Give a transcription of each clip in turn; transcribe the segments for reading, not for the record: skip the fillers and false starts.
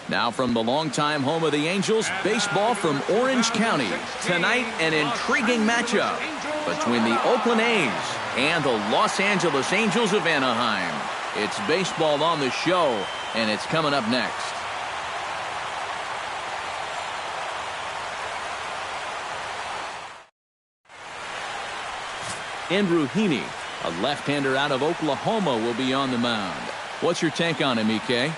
Now from the longtime home of the Angels, baseball from Orange County. Tonight, an intriguing matchup between the Oakland A's and the Los Angeles Angels of Anaheim. It's baseball on the show, and it's coming up next. Andrew Heaney, a left-hander out of Oklahoma, will be on the mound. What's your take on him, EK?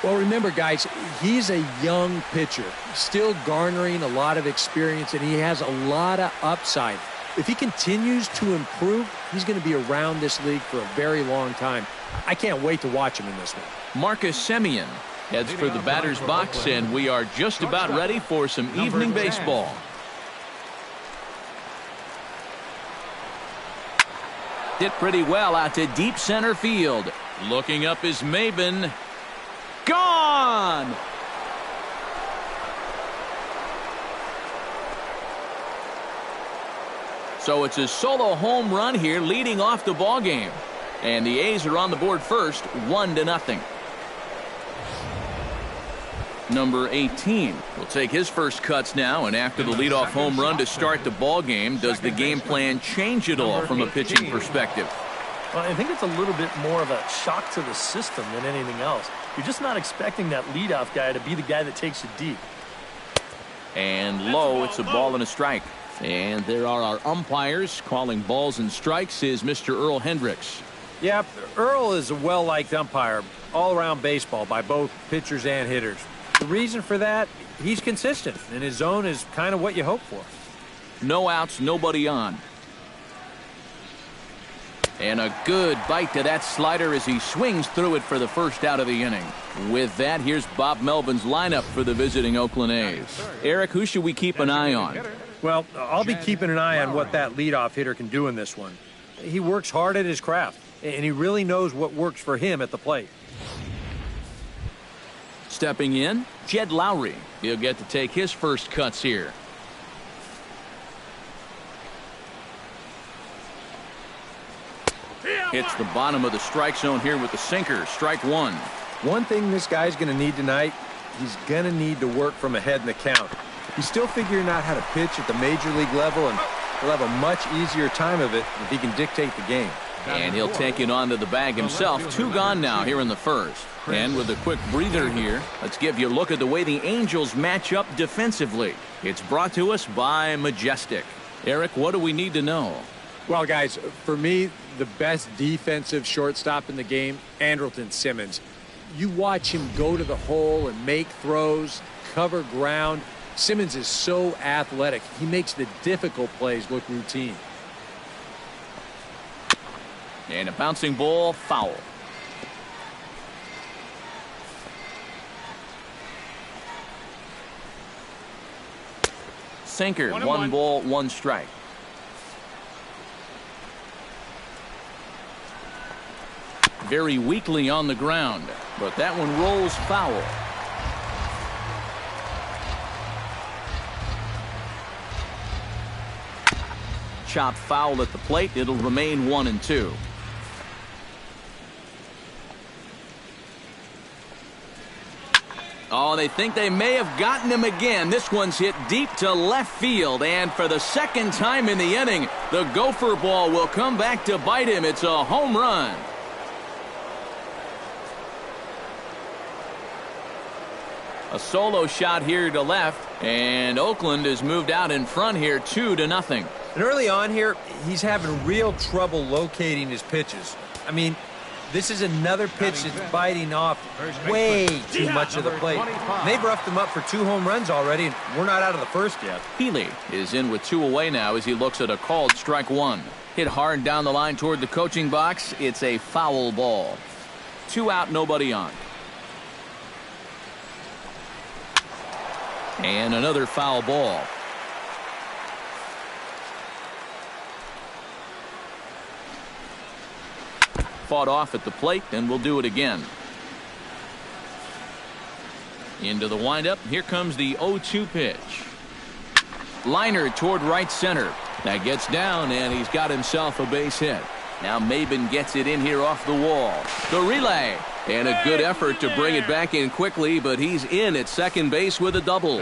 Well, remember, guys, he's a young pitcher, still garnering a lot of experience, and he has a lot of upside. If he continues to improve, he's going to be around this league for a very long time. I can't wait to watch him in this one. Marcus Semien heads for the batter's box, and we are just about ready for some evening baseball. Hit pretty well out to deep center field. Looking up is Maben. Gone! So it's a solo home run here leading off the ball game. And the A's are on the board first, 1-0. Number 18 will take his first cuts now, and after the leadoff home run to start the ball game, does the game plan change at all from a pitching perspective? Well, I think it's a little bit more of a shock to the system than anything else. You're just not expecting that leadoff guy to be the guy that takes you deep. And low, it's a ball and a strike. And there are our umpires calling balls and strikes is Mr. Earl Hendricks. Yeah, Earl is a well-liked umpire all-around baseball by both pitchers and hitters. The reason for that, he's consistent, and his zone is kind of what you hope for. No outs, nobody on. And a good bite to that slider as he swings through it for the first out of the inning. With that, here's Bob Melvin's lineup for the visiting Oakland A's. Eric, who should we keep an eye on? Well, I'll be keeping an eye on what that leadoff hitter can do in this one. He works hard at his craft, and he really knows what works for him at the plate. Stepping in, Jed Lowry. He'll get to take his first cuts here. Hits the bottom of the strike zone here with the sinker. Strike one. One thing this guy's going to need tonight, he's going to need to work from ahead in the count. He's still figuring out how to pitch at the major league level, and he'll have a much easier time of it if he can dictate the game. And he'll take it onto the bag himself. 2 gone now here in the first. And with a quick breather here, let's give you a look at the way the Angels match up defensively. It's brought to us by Majestic. Eric, what do we need to know? Well, guys, for me, the best defensive shortstop in the game, Andrelton Simmons. You watch him go to the hole and make throws, cover ground. Simmons is so athletic. He makes the difficult plays look routine. And a bouncing ball, foul. Sinker, 1 ball, 1 strike. Very weakly on the ground, but that one rolls foul. Chop foul at the plate. It'll remain 1-2. Oh, they think they may have gotten him again. This one's hit deep to left field, and for the second time in the inning, the gopher ball will come back to bite him. It's a home run. A solo shot here to left, and Oakland has moved out in front here 2-0. And early on here, he's having real trouble locating his pitches. I mean, this is another pitch that's biting off way too much of the plate. And they've roughed him up for 2 home runs already, and we're not out of the first yet. Healy is in with 2 away now as he looks at a called strike 1. Hit hard down the line toward the coaching box. It's a foul ball. 2 out, nobody on. And another foul ball. Fought off at the plate, and we'll do it again. Into the windup. Here comes the 0-2 pitch. Liner toward right center. That gets down, and he's got himself a base hit. Now Maben gets it in here off the wall. The relay. And a good effort to bring it back in quickly, but he's in at second base with a double.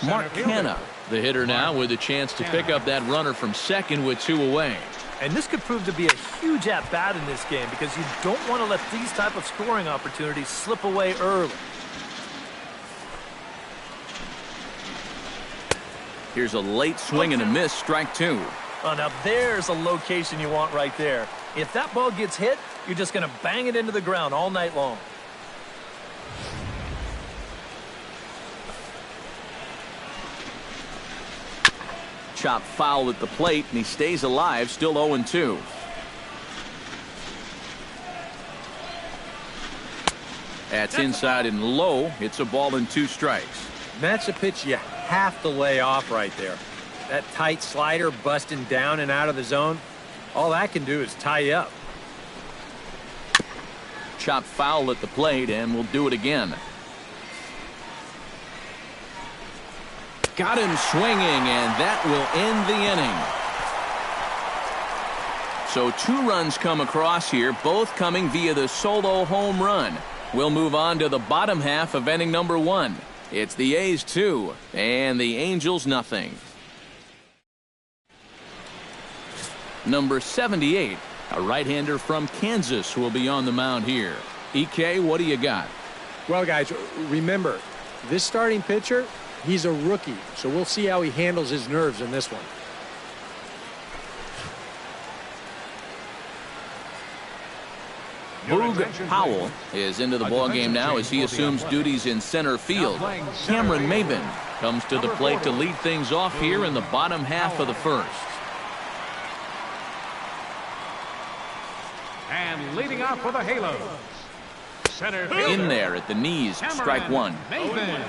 Mark Canha, the hitter now, with a chance to pick up that runner from second with 2 away. And this could prove to be a huge at-bat in this game because you don't want to let these type of scoring opportunities slip away early. Here's a late swing and a miss, strike 2. Oh, now there's a location you want right there. If that ball gets hit, you're just going to bang it into the ground all night long. Chop foul at the plate, and he stays alive, still 0-2. That's inside and low. It's a ball and 2 strikes. That's a pitch you have to lay off right there. That tight slider busting down and out of the zone, all that can do is tie you up. Chop foul at the plate, and we'll do it again. Got him swinging, and that will end the inning. So 2 runs come across here, both coming via the solo home run. We'll move on to the bottom half of inning number 1. It's the A's 2, and the Angels nothing. Number 78, a right-hander from Kansas, will be on the mound here. EK, what do you got? Well, guys, remember, this starting pitcher, he's a rookie, so we'll see how he handles his nerves in this one. Boog Powell is into the ballgame now as he assumes duties in center field. Cameron Maben comes to the plate to lead things off here in the bottom half of the first. And leading off for the Halos, center fielder, In there at the knees, strike 1. Maben.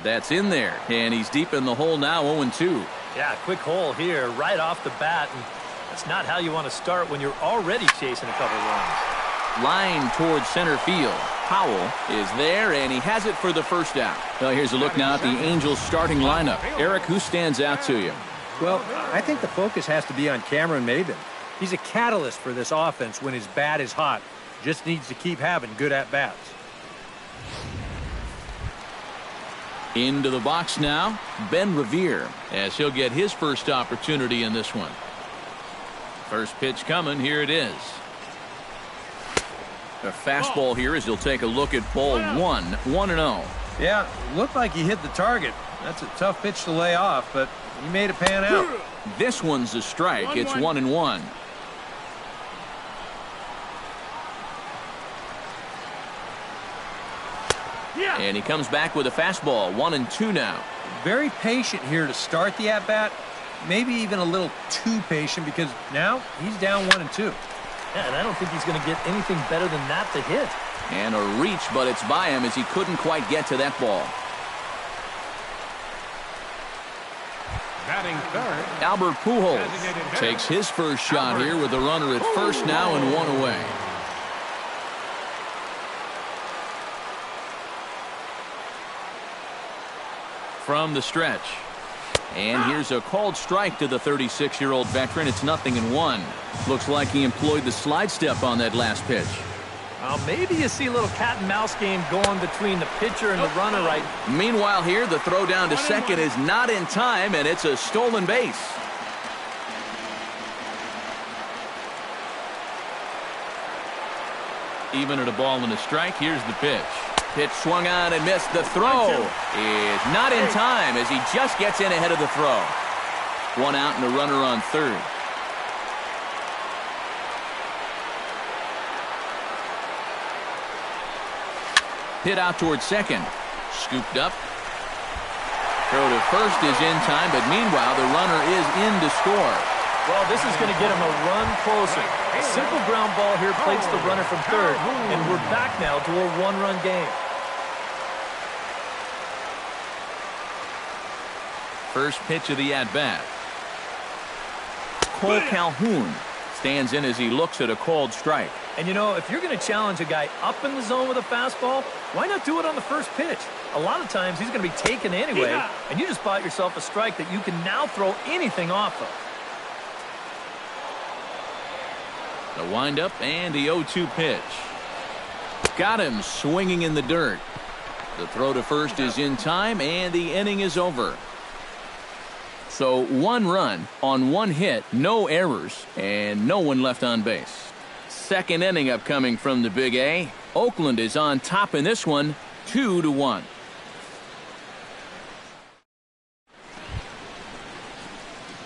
That's in there, and he's deep in the hole now, 0-2. Yeah, quick hole here right off the bat, and that's not how you want to start when you're already chasing a couple runs. Line towards center field. Powell is there, and he has it for the first out. Well, here's a look now at the Angels starting lineup. Eric, who stands out to you? Well, I think the focus has to be on Cameron Maben. He's a catalyst for this offense when his bat is hot. Just needs to keep having good at-bats. Into the box now, Ben Revere, as he'll get his first opportunity in this one. First pitch coming, here it is. A fastball here as he'll take a look at ball 1, 1-0. Yeah, looked like he hit the target. That's a tough pitch to lay off, but he made it pan out. This one's a strike. It's 1-1. And he comes back with a fastball, 1-2 now. Very patient here to start the at-bat. Maybe even a little too patient because now he's down 1-2. Yeah, and I don't think he's going to get anything better than that to hit. And a reach, but it's by him as he couldn't quite get to that ball. Batting third, Albert Pujols takes his first shot here with a runner at first now and 1 away. From the stretch. And here's a called strike to the 36-year-old veteran. It's 0-1. Looks like he employed the slide step on that last pitch. Well, maybe you see a little cat and mouse game going between the pitcher and the runner right. Meanwhile here, the throw down to second is not in time, and it's a stolen base. Even at a ball and a strike, here's the pitch. Pitch swung on and missed. The throw is not in time as he just gets in ahead of the throw. 1 out and a runner on third. Hit out towards second. Scooped up. Throw to first is in time, but meanwhile the runner is in to score. Well, this is going to get him a run closer. A simple ground ball here plates the runner from third, and we're back now to a 1-run game. First pitch of the at-bat. Cole Calhoun Stands in as he looks at a called strike. And, you know, if you're going to challenge a guy up in the zone with a fastball, why not do it on the first pitch? A lot of times he's going to be taken anyway, and you just bought yourself a strike that you can now throw anything off of. The windup and the 0-2 pitch. Got him swinging in the dirt. The throw to first is in time, and the inning is over. So 1 run on 1 hit, no errors, and no one left on base. Second inning upcoming from the Big A. Oakland is on top in this one, 2-1.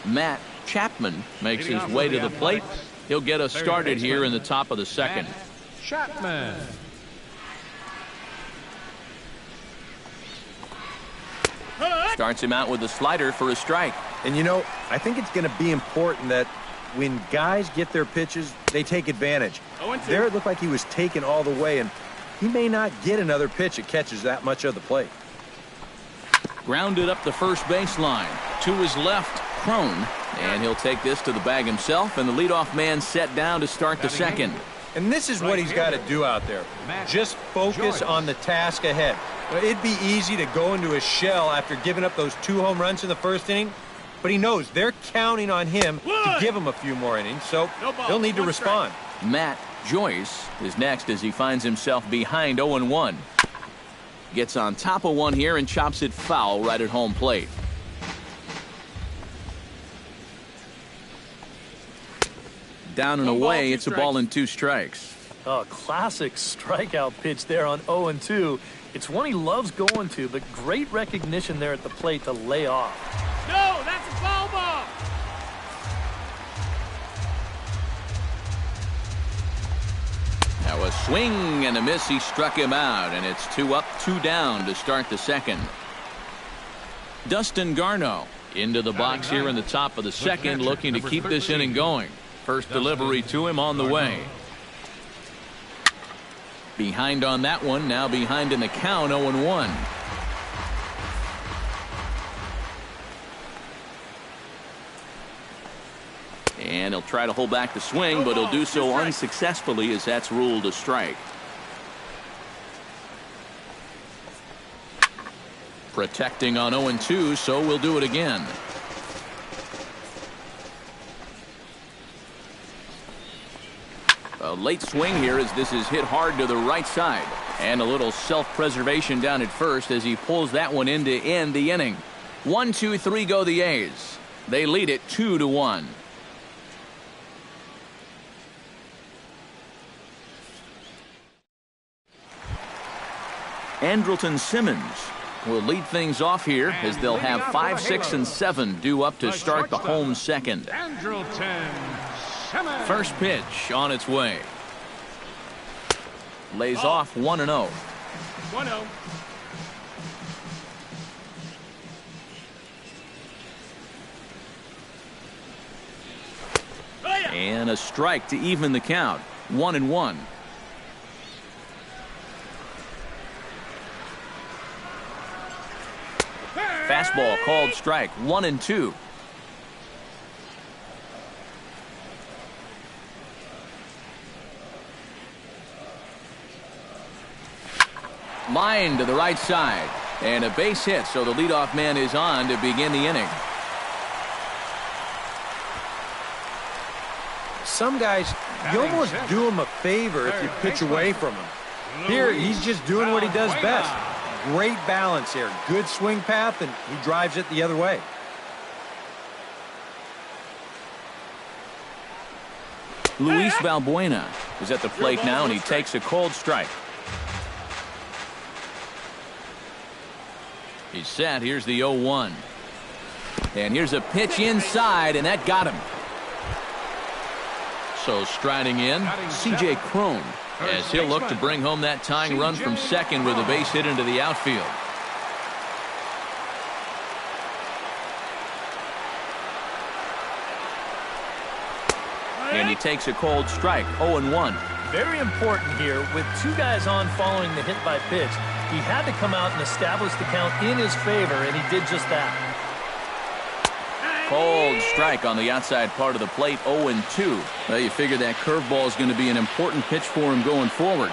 Matt Chapman makes his way to the plate. He'll get us started here in the top of the second. Chapman. Starts him out with a slider for a strike. And, you know, I think it's going to be important that when guys get their pitches, they take advantage. There it looked like he was taken all the way, and he may not get another pitch that catches that much of the plate. Grounded up the first baseline. To his left, Crone. And he'll take this to the bag himself, and the leadoff man set down to start the second. And this is what he's got to do out there. Just focus on the task ahead. It'd be easy to go into a shell after giving up those 2 home runs in the first inning, but he knows they're counting on him to give him a few more innings, so he'll need to respond. Matt Joyce is next as he finds himself behind 0-1. Gets on top of one here and chops it foul right at home plate. Down and away, it's a ball and 2 strikes. Oh, classic strikeout pitch there on 0-2. It's one he loves going to, but great recognition there at the plate to lay off. No, that's a foul ball. Now a swing and a miss. He struck him out, and it's 2 up, 2 down to start the second. Dustin Garneau into the box here in the top of the second, looking to keep this inning going. First delivery to him on the way. Behind on that one, now behind in the count, 0-1. And he'll try to hold back the swing, but he'll do so unsuccessfully as that's ruled a strike. Protecting on 0-2, so we'll do it again. A late swing here as this is hit hard to the right side. And a little self-preservation down at first as he pulls that one in to end the inning. 1-2-3 go the A's. They lead it 2-1. Andrelton Simmons will lead things off here as they'll have 5, 6, and 7 due up to start the home second. Andrelton Simmons. First pitch on its way. Lays off 1-0. 1-0. And a strike to even the count. 1-1. Fastball called strike. 1-2. Line to the right side. And a base hit, so the leadoff man is on to begin the inning. Some guys, you almost do him a favor if you pitch away from him. Here, he's just doing what he does best. Great balance here. Good swing path, and he drives it the other way. Luis Valbuena is at the plate now, and he takes a cold strike. He's set. Here's the 0-1. And here's a pitch inside, and that got him. So striding in, C.J. Crone, as he'll look to bring home that tying run from second with a base hit into the outfield. And he takes a cold strike, 0-1. Very important here with 2 guys on following the hit by pitch. He had to come out and establish the count in his favor, and he did just that. Cold strike on the outside part of the plate, 0-2. Well, you figure that curveball is going to be an important pitch for him going forward.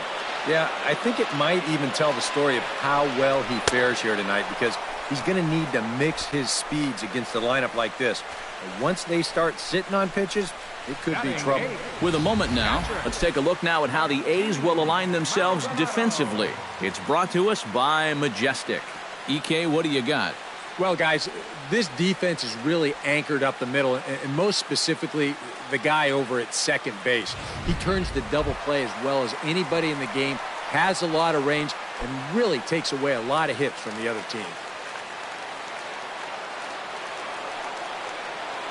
Yeah, I think it might even tell the story of how well he fares here tonight, because he's going to need to mix his speeds against a lineup like this. And once they start sitting on pitches, it could be trouble. With a moment now, let's take a look now at how the A's will align themselves defensively. It's brought to us by Majestic. EK, what do you got? Well, guys, this defense is really anchored up the middle, and most specifically, the guy over at second base. He turns the double play as well as anybody in the game, has a lot of range, and really takes away a lot of hits from the other team.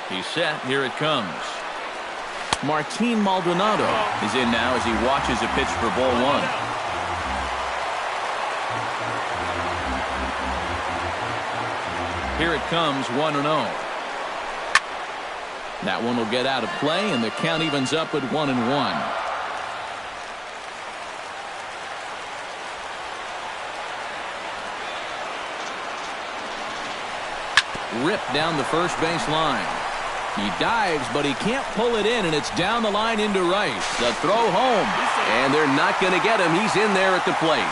He's set. Here it comes. Martin Maldonado is in now as he watches a pitch for ball one. Here it comes, 1-0. That one will get out of play, and the count evens up at 1-1. Ripped down the first base line. He dives, but he can't pull it in, and it's down the line into right. The throw home, and they're not going to get him. He's in there at the plate.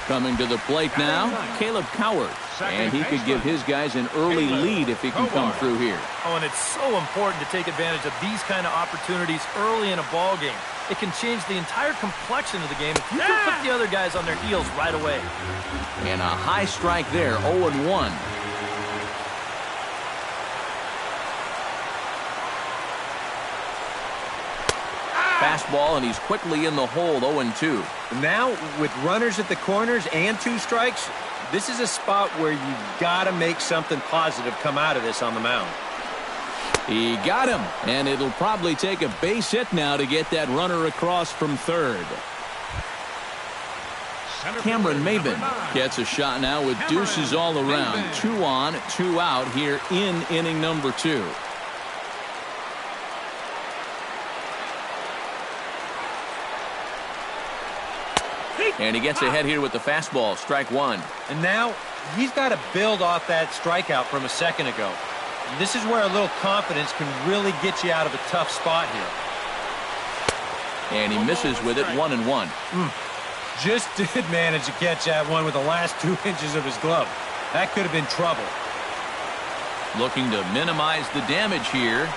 Coming to the plate now, Caleb Coward. And he could give his guys an early lead if he can come through here. Oh, and it's so important to take advantage of these kind of opportunities early in a ball game. It can change the entire complexion of the game if you can put the other guys on their heels right away. And a high strike there, 0-1. Fastball, and he's quickly in the hole, 0-2. Now, with runners at the corners and 2 strikes, this is a spot where you've got to make something positive come out of this on the mound. He got him, and it'll probably take a base hit now to get that runner across from third. Cameron Maben gets a shot now with deuces all around. 2 on, 2 out here in inning number 2. And he gets ahead here with the fastball, strike 1. And now he's got to build off that strikeout from a second ago. This is where a little confidence can really get you out of a tough spot here. And he misses with it, 1-1. Just did manage to catch that one with the last 2 inches of his glove. That could have been trouble. Looking to minimize the damage here.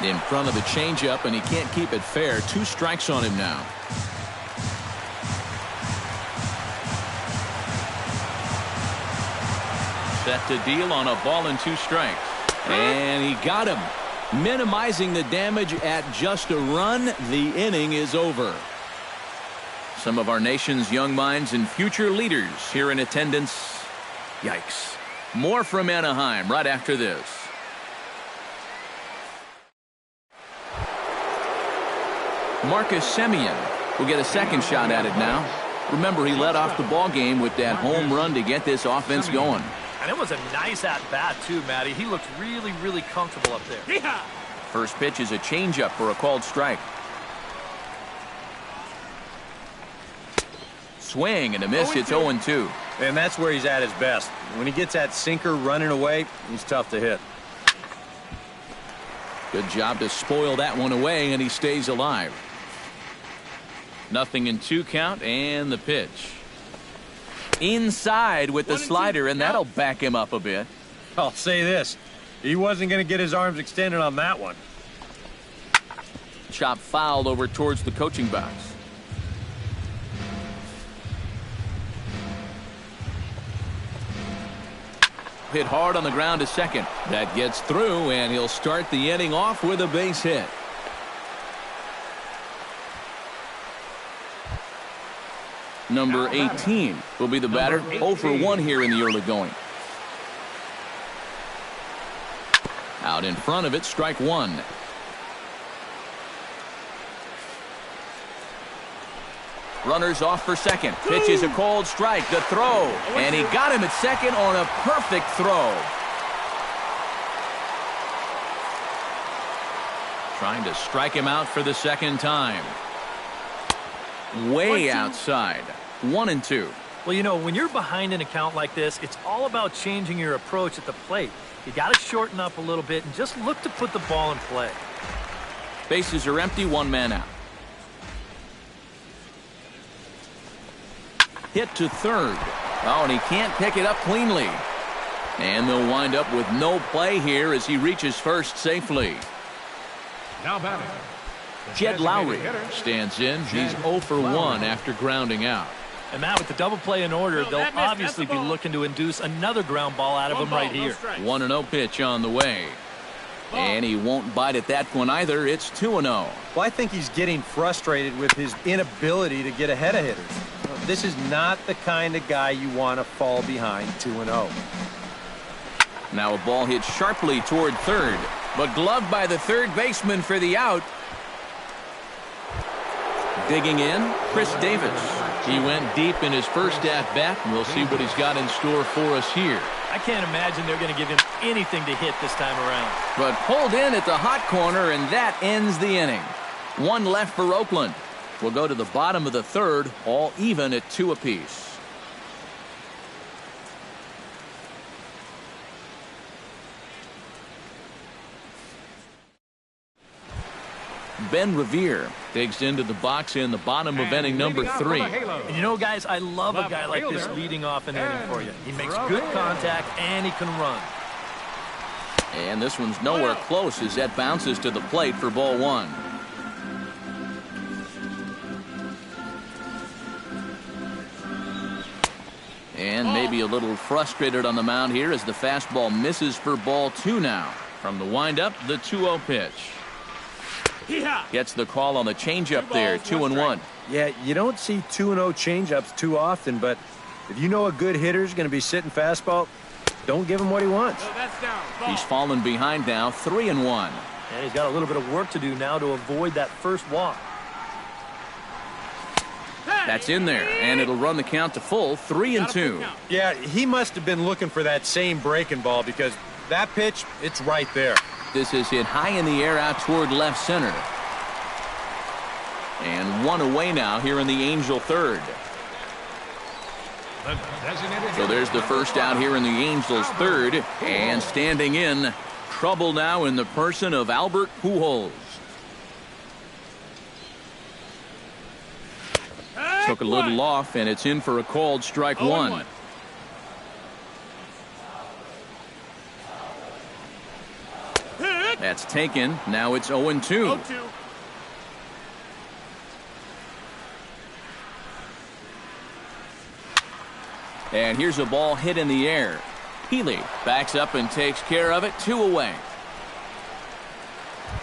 In front of the changeup, and he can't keep it fair. 2 strikes on him now. Set to deal on a ball and 2 strikes. And he got him. Minimizing the damage at just a run. The inning is over. Some of our nation's young minds and future leaders here in attendance. Yikes. More from Anaheim right after this. Marcus Semien will get a second shot at it now. Remember, he led off the ball game with that home run to get this offense going. And it was a nice at-bat, too, Matty. He looked really, really comfortable up there. First pitch is a changeup for a called strike. Swing and a miss. It's 0-2. And that's where he's at his best. When he gets that sinker running away, he's tough to hit. Good job to spoil that one away, and he stays alive. 0-2 count, and the pitch. Inside with the slider, and that'll back him up a bit. I'll say this. He wasn't going to get his arms extended on that one. Chop fouled over towards the coaching box. Hit hard on the ground to second. That gets through, and he'll start the inning off with a base hit. Number 18 will be the batter. 0 for 1 here in the early going. Out in front of it, strike 1. Runners off for second. Pitch is a cold strike. The throw. And he got him at second on a perfect throw. Trying to strike him out for the second time. Way outside. 1-2. Well, you know, when you're behind an account like this, it's all about changing your approach at the plate. You got to shorten up a little bit and just look to put the ball in play. Bases are empty, one man out. Hit to third. Oh, and he can't pick it up cleanly. And they'll wind up with no play here as he reaches first safely. Now batting. Jed Lowry stands in. He's 0 for 1 after grounding out. And Matt, with the double play in order, they'll obviously be looking to induce another ground ball out of him right here. 1-0 pitch on the way. And he won't bite at that one either. It's 2-0. Well, I think he's getting frustrated with his inability to get ahead of hitters. This is not the kind of guy you want to fall behind 2-0. Now a ball hit sharply toward third, but gloved by the third baseman for the out. Digging in, Chris Davis. He went deep in his first at-bat, and we'll see what he's got in store for us here. I can't imagine they're going to give him anything to hit this time around. But pulled in at the hot corner, and that ends the inning. One left for Oakland. We'll go to the bottom of the third, all even at 2 apiece. Ben Revere digs into the box in the bottom of inning number 3. And you know, guys, I love a guy like this leading off an inning for you. He makes good contact and he can run. And this one's nowhere close as that bounces to the plate for ball 1. And maybe a little frustrated on the mound here as the fastball misses for ball 2 now. From the windup, the 2-0 pitch. Gets the call on the changeup there, 2-1. Yeah, you don't see 2-0 changeups too often, but if you know a good hitter's going to be sitting fastball, don't give him what he wants. He's fallen behind now, 3-1. And he's got a little bit of work to do now to avoid that first walk. That's in there, and it'll run the count to full, 3-2. Yeah, he must have been looking for that same breaking ball because that pitch, it's right there. This is hit high in the air out toward left center. And one away now here in the Angel third. So there's the first out here in the Angels third. And standing in, trouble now in the person of Albert Pujols. Took a little off, and it's in for a called strike 1. That's taken. Now it's 0-2. And here's a ball hit in the air. Healy backs up and takes care of it. 2 away.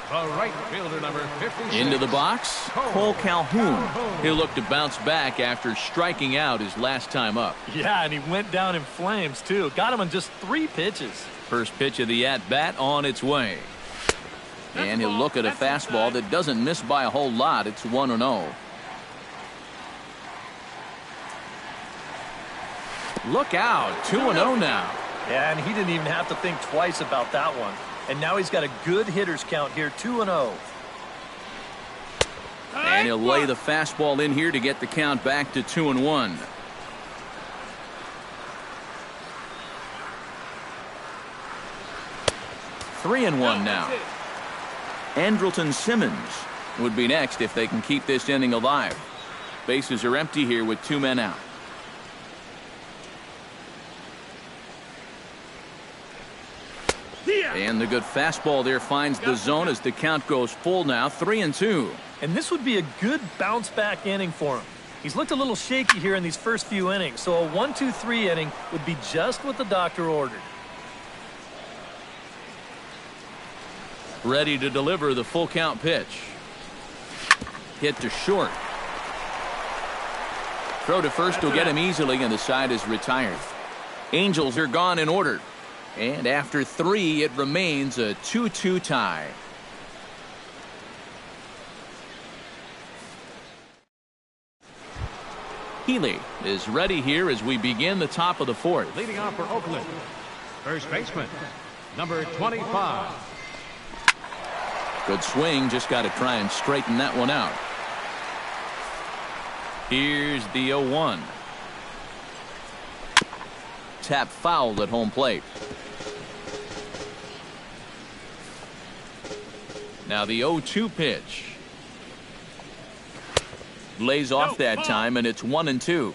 The right fielder, number 56. Into the box, Cole Calhoun. He'll look to bounce back after striking out his last time up. Yeah, and he went down in flames, too. Got him on just 3 pitches. First pitch of the at-bat on its way. And he'll look at a fastball that doesn't miss by a whole lot. It's 1-0. Look out, 2-0 now. Yeah, and he didn't even have to think twice about that one. And now he's got a good hitters count here, 2-0. And he'll lay the fastball in here to get the count back to 2-1. Three and one now. Andrelton Simmons would be next if they can keep this inning alive. Bases are empty here with 2 men out. And the good fastball there finds the zone as the count goes full now, 3-2. And this would be a good bounce back inning for him. He's looked a little shaky here in these first few innings, so a 1-2-3 inning would be just what the doctor ordered. Ready to deliver the full count pitch. Hit to short. Throw to first will get him easily, and the side is retired. Angels are gone in order. And after 3, it remains a 2-2 tie. Healy is ready here as we begin the top of the 4th. Leading off for Oakland, first baseman, number 25. Good swing, just got to try and straighten that one out. Here's the 0-1. tap foul at home plate. Now the 0-2 pitch. Lays off that time, and it's 1-2.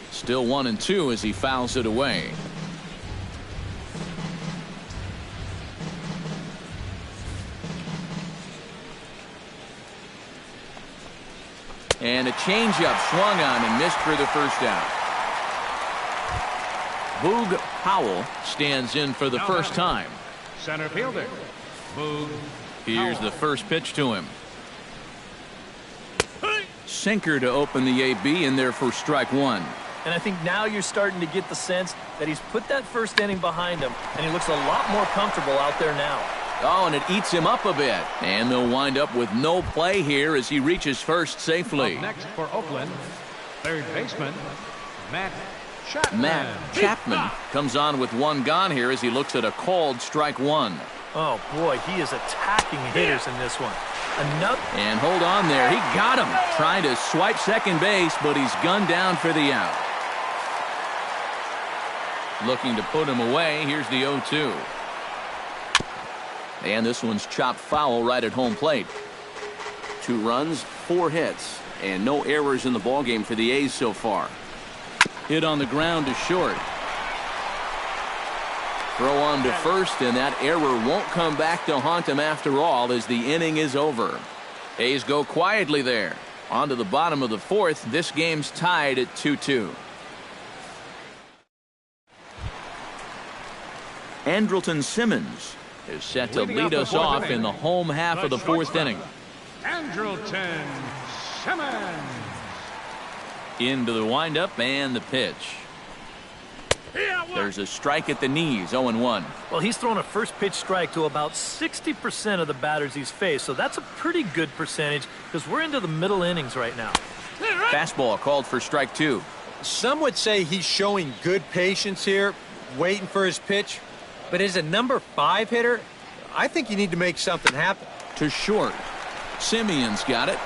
Still 1-2 as he fouls it away. And a changeup swung on and missed for the first out. Boog Powell stands in for the first time. Center fielder, Boog. Here's the first pitch to him. Sinker to open the AB, in there for strike one. And I think now you're starting to get the sense that he's put that first inning behind him, and he looks a lot more comfortable out there now. Oh, and it eats him up a bit. And they'll wind up with no play here as he reaches first safely. Up next for Oakland, third baseman, Matt Chapman. Matt Chapman comes on with one gone here as he looks at a called strike one. Oh, boy, he is attacking hitters in this one. And hold on there. He got him. Trying to swipe second base, but he's gunned down for the out. Looking to put him away. Here's the 0-2. And this one's chopped foul right at home plate. 2 runs, 4 hits, and no errors in the ballgame for the A's so far. Hit on the ground to short. Throw on to first, and that error won't come back to haunt him after all as the inning is over. A's go quietly there. On to the bottom of the 4th. This game's tied at 2-2. Andrelton Simmons is set to lead us off in the home half of the 4th inning. Andrelton Simmons. Into the windup and the pitch. There's a strike at the knees, 0-1. Well, he's thrown a first pitch strike to about 60% of the batters he's faced, so that's a pretty good percentage because we're into the middle innings right now. Fastball called for strike 2. Some would say he's showing good patience here, waiting for his pitch. But as a number 5 hitter, I think you need to make something happen. To short. Simeon's got it.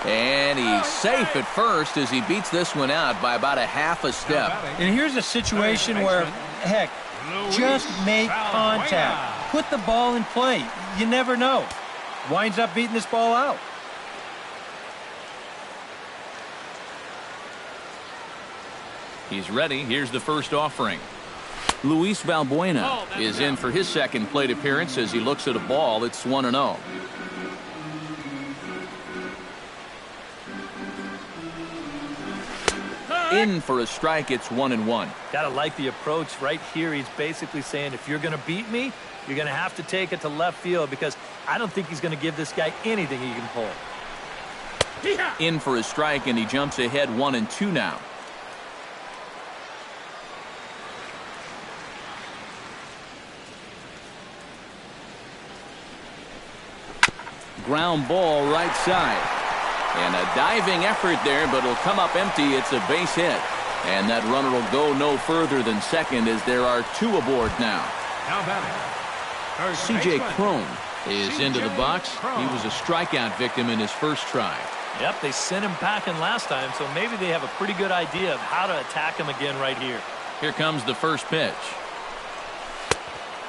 And he's safe at first as he beats this one out by about a half a step. And here's a situation where, heck, just make contact. Put the ball in play. You never know. Winds up beating this ball out. He's ready. Here's the first offering. Luis Valbuena is in for his second plate appearance as he looks at a ball. It's 1-0. In for a strike. It's 1-1. Gotta like the approach right here. He's basically saying, if you're gonna beat me, you're gonna have to take it to left field because I don't think he's gonna give this guy anything he can pull. In for a strike, and he jumps ahead 1-2 now. Ground ball right side. And a diving effort there, but it'll come up empty. It's a base hit. And that runner will go no further than second as there are 2 aboard now. Now batting, C.J. Cron is into the box. He was a strikeout victim in his first try. Yep, they sent him packing last time, so maybe they have a pretty good idea of how to attack him again right here. Here comes the first pitch.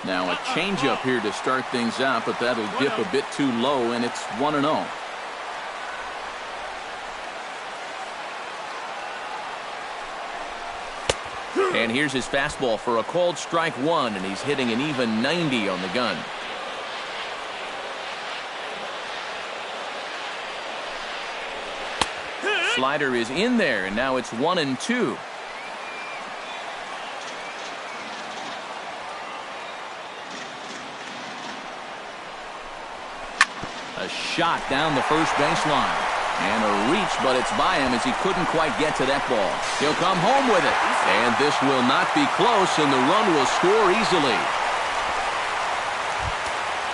Now a changeup here to start things out, but that'll dip a bit too low, and it's 1-0. And here's his fastball for a called strike 1, and he's hitting an even 90 on the gun. Slider is in there, and now it's 1-2. A shot down the first baseline. And a reach, but it's by him as he couldn't quite get to that ball. He'll come home with it. And this will not be close, and the run will score easily.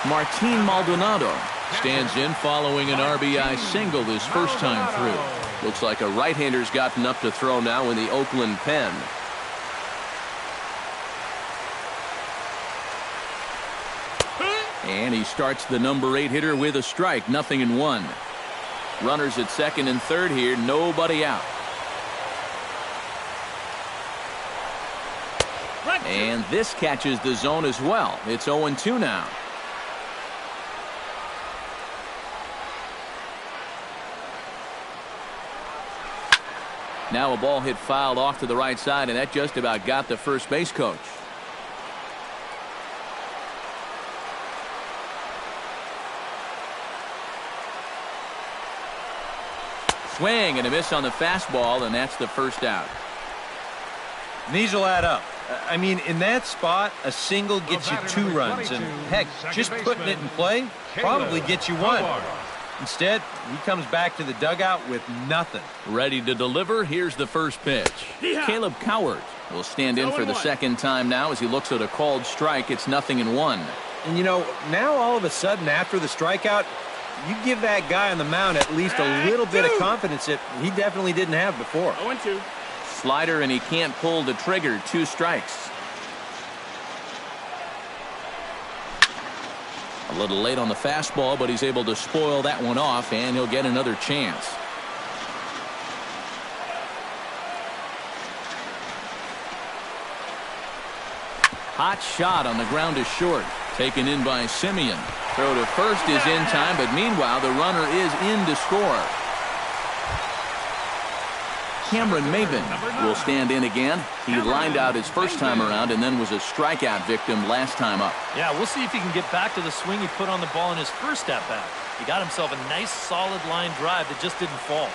Martin Maldonado stands in following an RBI single his first time through. Looks like a right-hander's gotten up to throw now in the Oakland pen. And he starts the number 8 hitter with a strike, 0-1. Runners at second and third here, nobody out. And this catches the zone as well. It's 0-2 now. Now a ball hit fouled off to the right side, and that just about got the first base coach. Swing and a miss on the fastball, and that's the first out. These will add up. I mean, in that spot, a single gets you 2 runs, and heck, just putting it in play probably gets you 1. Instead, he comes back to the dugout with nothing. Ready to deliver. Here's the first pitch. Caleb Cowart will stand in for the second time now as he looks at a called strike. It's 0-1. And, you know, now all of a sudden after the strikeout, you give that guy on the mound at least a little bit of confidence that he definitely didn't have before. 0-2. Slider, and he can't pull the trigger. 2 strikes. A little late on the fastball, but he's able to spoil that one off, and he'll get another chance. Hot shot on the ground to short. Taken in by Simeon. Throw to first is in time, but meanwhile the runner is in to score. Cameron Maben will stand in again. He lined out his first time around and then was a strikeout victim last time up. Yeah, we'll see if he can get back to the swing he put on the ball in his first at-bat. He got himself a nice solid line drive that just didn't fall.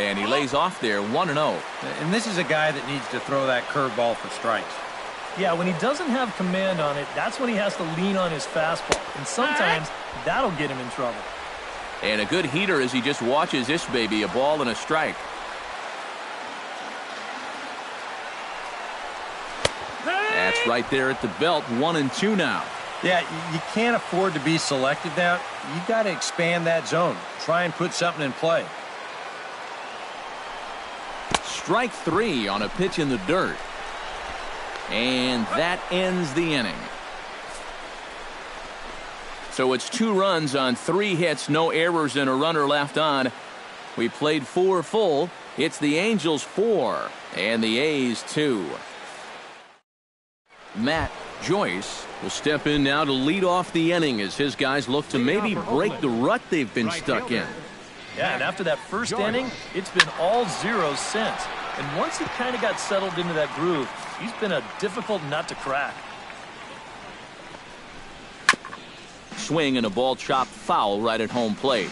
And he lays off there, 1-0. And this is a guy that needs to throw that curveball for strikes. Yeah, when he doesn't have command on it, that's when he has to lean on his fastball. And sometimes that'll get him in trouble. And a good heater as he just watches this baby, a ball and a strike. That's right there at the belt, 1-2 now. Yeah, you can't afford to be selective now. You got to expand that zone. Try and put something in play. Strike 3 on a pitch in the dirt. And that ends the inning. So it's 2 runs on 3 hits, no errors, and a runner left on. We played 4 full. It's the Angels 4 and the A's 2. Matt Joyce will step in now to lead off the inning as his guys look to maybe break the rut they've been stuck in. Yeah, and after that first inning, it's been all zeros since. And once he kind of got settled into that groove, he's been a difficult nut to crack. Swing and a ball chopped foul right at home plate.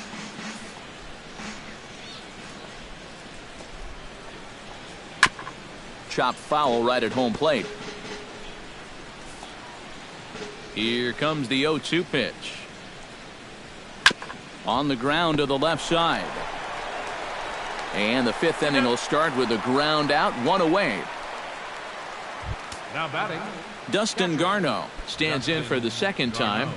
Chopped foul right at home plate. Here comes the 0-2 pitch. On the ground to the left side. And the 5th inning will start with a ground out, 1 away. Now batting, Dustin Garneau stands in for the second time.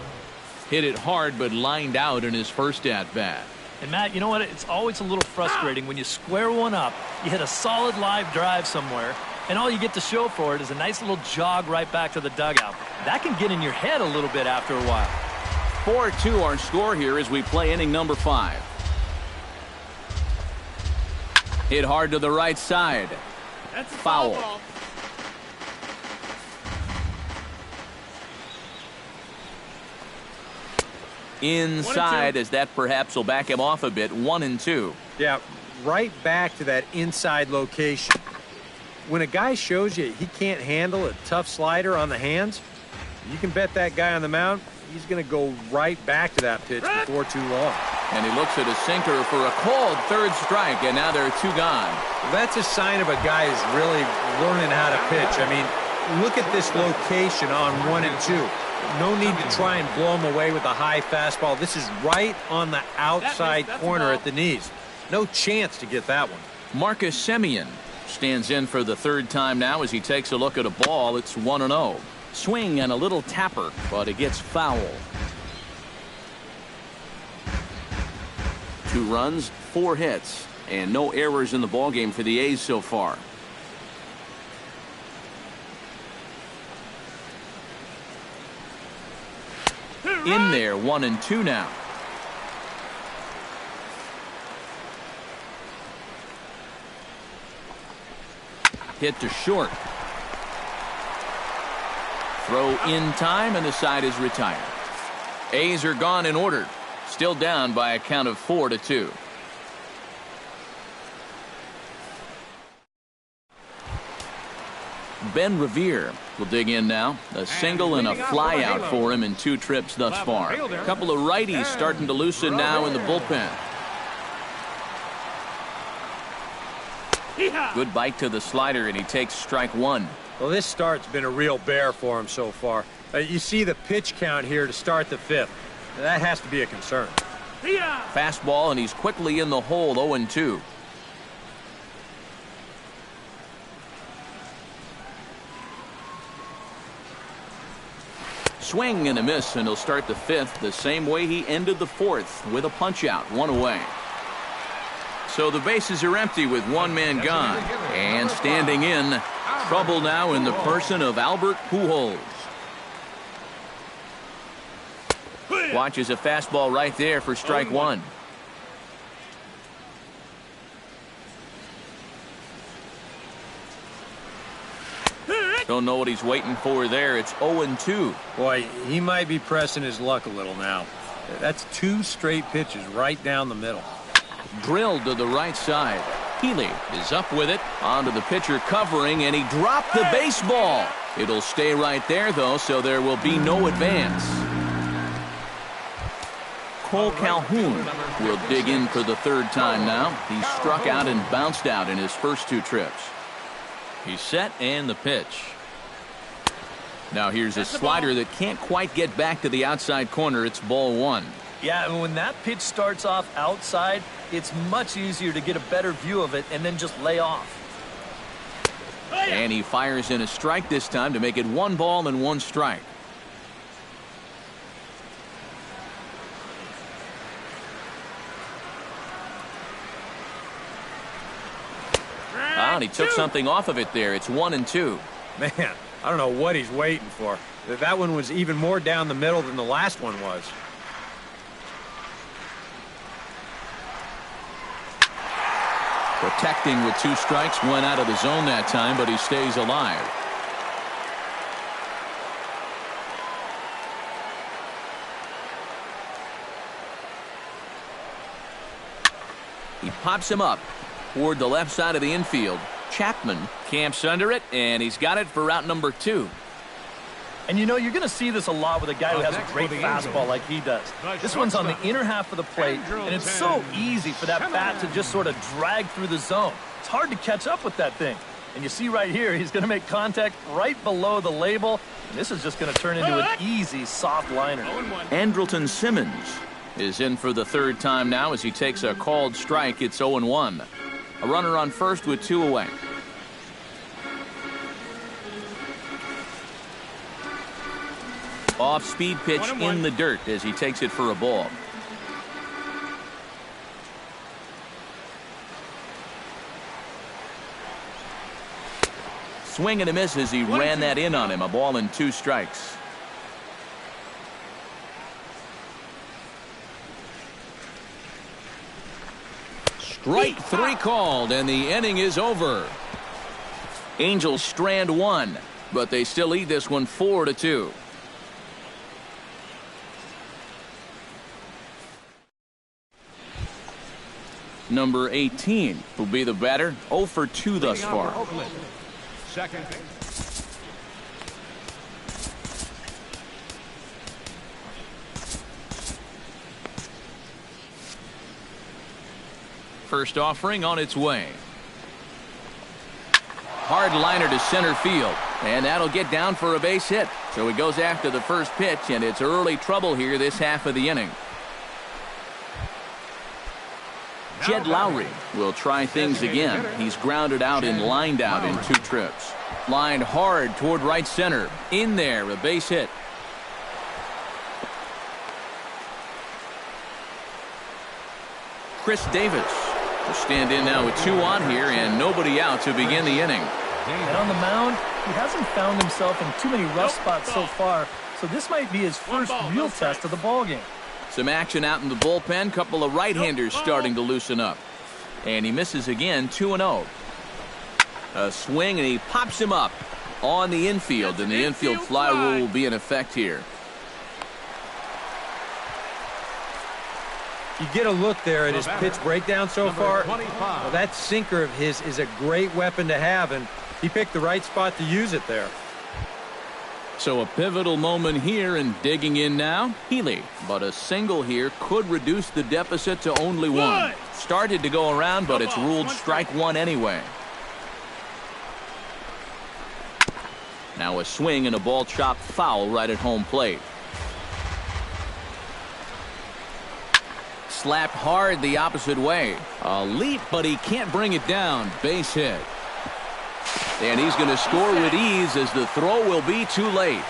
Hit it hard but lined out in his first at-bat. And Matt, you know what? It's always a little frustrating when you square one up, you hit a solid live drive somewhere, and all you get to show for it is a nice little jog right back to the dugout. That can get in your head a little bit after a while. 4-2 our score here as we play inning number 5. Hit hard to the right side. that's a Foul. ball. Inside 1-2. as that perhaps will back him off a bit. 1-2. Yeah, right back to that inside location. When a guy shows you he can't handle a tough slider on the hands, you can bet that guy on the mound, he's going to go right back to that pitch before too long. And he looks at a sinker for a called 3rd strike, and now there are 2 gone. That's a sign of a guy who's really learning how to pitch. I mean, look at this location on 1 and 2. No need to try and blow him away with a high fastball. This is right on the outside corner at the knees. No chance to get that one. Marcus Semien stands in for the 3rd time now as he takes a look at a ball. It's 1-0. Swing and a little tapper, but it gets foul. 2 runs, 4 hits, and no errors in the ballgame for the A's so far. In there, 1-2 now. Hit to short. Throw in time, and the side is retired. A's are gone in order. Still down by a count of 4-2. Ben Revere will dig in now. A single and a fly out for him in 2 trips thus far. A couple of righties starting to loosen now in the bullpen. Good bite to the slider, and he takes strike 1. Well, this start's been a real bear for him so far. You see the pitch count here to start the 5th. That has to be a concern. Fastball, and he's quickly in the hole, 0-2. Swing and a miss, and he'll start the 5th the same way he ended the 4th, with a punch out, 1 away. So the bases are empty with 1 man gone. And standing in, trouble now in the person of Albert Pujols. Watches a fastball right there for strike 1. Don't know what he's waiting for there. It's 0-2. Boy, he might be pressing his luck a little now. That's 2 straight pitches right down the middle. Drilled to the right side. Healy is up with it. Onto the pitcher covering, and he dropped the baseball. It'll stay right there, though, so there will be no advance. Cole Calhoun will dig in for the 3rd time now. He struck out and bounced out in his first 2 trips. He's set, and the pitch. Now here's a slider that can't quite get back to the outside corner. It's ball 1. Yeah, and when that pitch starts off outside, it's much easier to get a better view of it and then just lay off. And he fires in a strike this time to make it 1 ball and 1 strike. And he took something off of it there. It's 1-2. Man, I don't know what he's waiting for. That one was even more down the middle than the last one was. Protecting with 2 strikes, went out of the zone that time, but he stays alive. He pops him up toward the left side of the infield. Chapman camps under it, and he's got it for out number 2. And you know, you're going to see this a lot with a guy who has a great fastball like he does. This one's on the inner half of the plate, and it's so easy for that bat to just sort of drag through the zone. It's hard to catch up with that thing. And you see right here, he's going to make contact right below the label. And this is just going to turn into an easy, soft liner. Andrelton Simmons is in for the 3rd time now as he takes a called strike. It's 0-1. A runner on first with 2 away. Off-speed pitch in the dirt as he takes it for a ball. Swing and a miss as he ran that in on him. A ball and 2 strikes. Strike 3 called, and the inning is over. Angels strand 1, but they still lead this one 4-2. Number 18 will be the batter. 0 for 2 thus far. Oakland. Second. First offering on its way. Hard liner to center field, and that'll get down for a base hit. So he goes after the first pitch, and it's early trouble here this half of the inning. Jed Lowry will try things again. He's grounded out and lined out in 2 trips. Lined hard toward right center. In there, a base hit. Chris Davis will stand in now with 2 on here and nobody out to begin the inning. And on the mound, he hasn't found himself in too many rough spots so far. So this might be his first real test of the ballgame. Some action out in the bullpen. Couple of right-handers starting to loosen up. And he misses again, 2-0. A swing, and he pops him up on the infield, and the infield fly rule will be in effect here. You get a look there at his pitch breakdown so far. Well, that sinker of his is a great weapon to have, and he picked the right spot to use it there. So a pivotal moment here, and digging in now, Healy. But a single here could reduce the deficit to only one. Started to go around, but it's ruled strike one anyway. Now a swing and a ball chopped foul right at home plate. Slapped hard the opposite way. A leap, but he can't bring it down. Base hit. And he's going to score with ease, as the throw will be too late.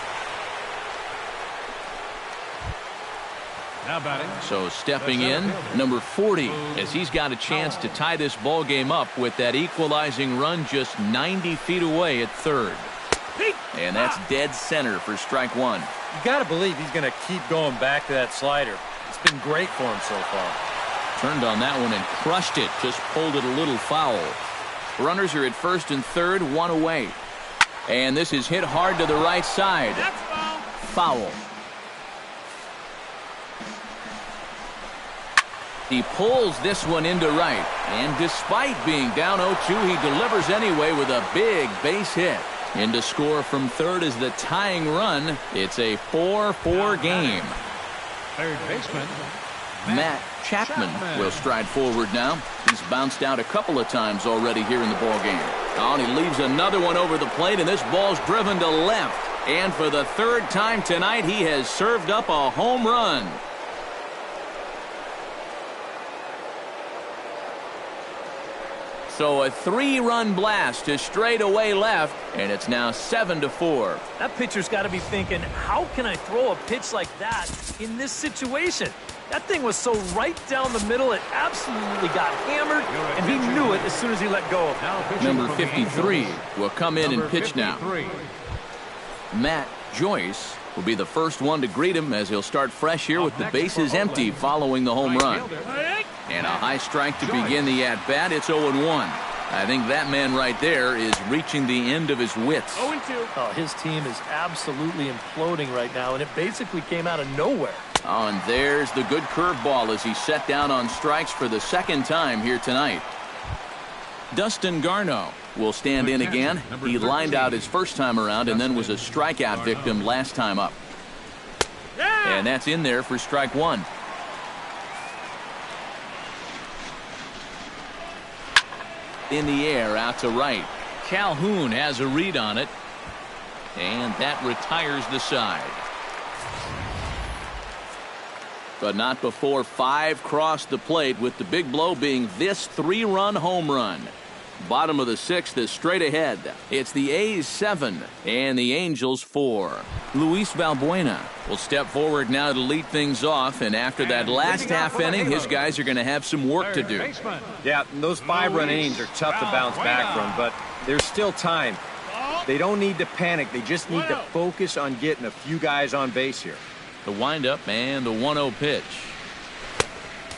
Now batting. So stepping in, number 40, as he's got a chance to tie this ball game up with that equalizing run just 90 feet away at third. And that's dead center for strike one. You got to believe he's going to keep going back to that slider. It's been great for him so far. Turned on that one and crushed it. Just pulled it a little foul. Runners are at first and third, one away. And this is hit hard to the right side. Foul. He pulls this one into right. And despite being down 0-2, he delivers anyway with a big base hit. In to score from third is the tying run. It's a 4-4 game. Third baseman, Matt Chapman will stride forward now. He's bounced out a couple of times already here in the ballgame. Oh, and he leaves another one over the plate, and this ball's driven to left. And for the third time tonight, he has served up a home run. So a 3-run blast to straightaway left, and it's now 7-4. That pitcher's got to be thinking, how can I throw a pitch like that in this situation? That thing was so right down the middle, it absolutely got hammered, and he knew it as soon as he let go of it. Number 53 will come in and pitch now. Matt Joyce will be the first one to greet him, as he'll start fresh here with the bases empty following the home run. And a high strike to begin the at-bat. It's 0-1. I think that man right there is reaching the end of his wits. 0-2. Oh, his team is absolutely imploding right now, and it basically came out of nowhere. Oh, and there's the good curveball as he set down on strikes for the second time here tonight. Dustin Garneau will stand in again. He lined out his first time around and then was a strikeout victim last time up. And that's in there for strike one. In the air, out to right. Calhoun has a read on it. And that retires the side. But not before 5 crossed the plate, with the big blow being this 3-run home run. Bottom of the 6th is straight ahead. It's the A's 7 and the Angels 4. Luis Valbuena will step forward now to lead things off, and after that last half inning, his guys are going to have some work to do. Yeah, those 5-run innings are tough to bounce back from, but there's still time. They don't need to panic. They just need to focus on getting a few guys on base here. The windup and the 1-0 pitch.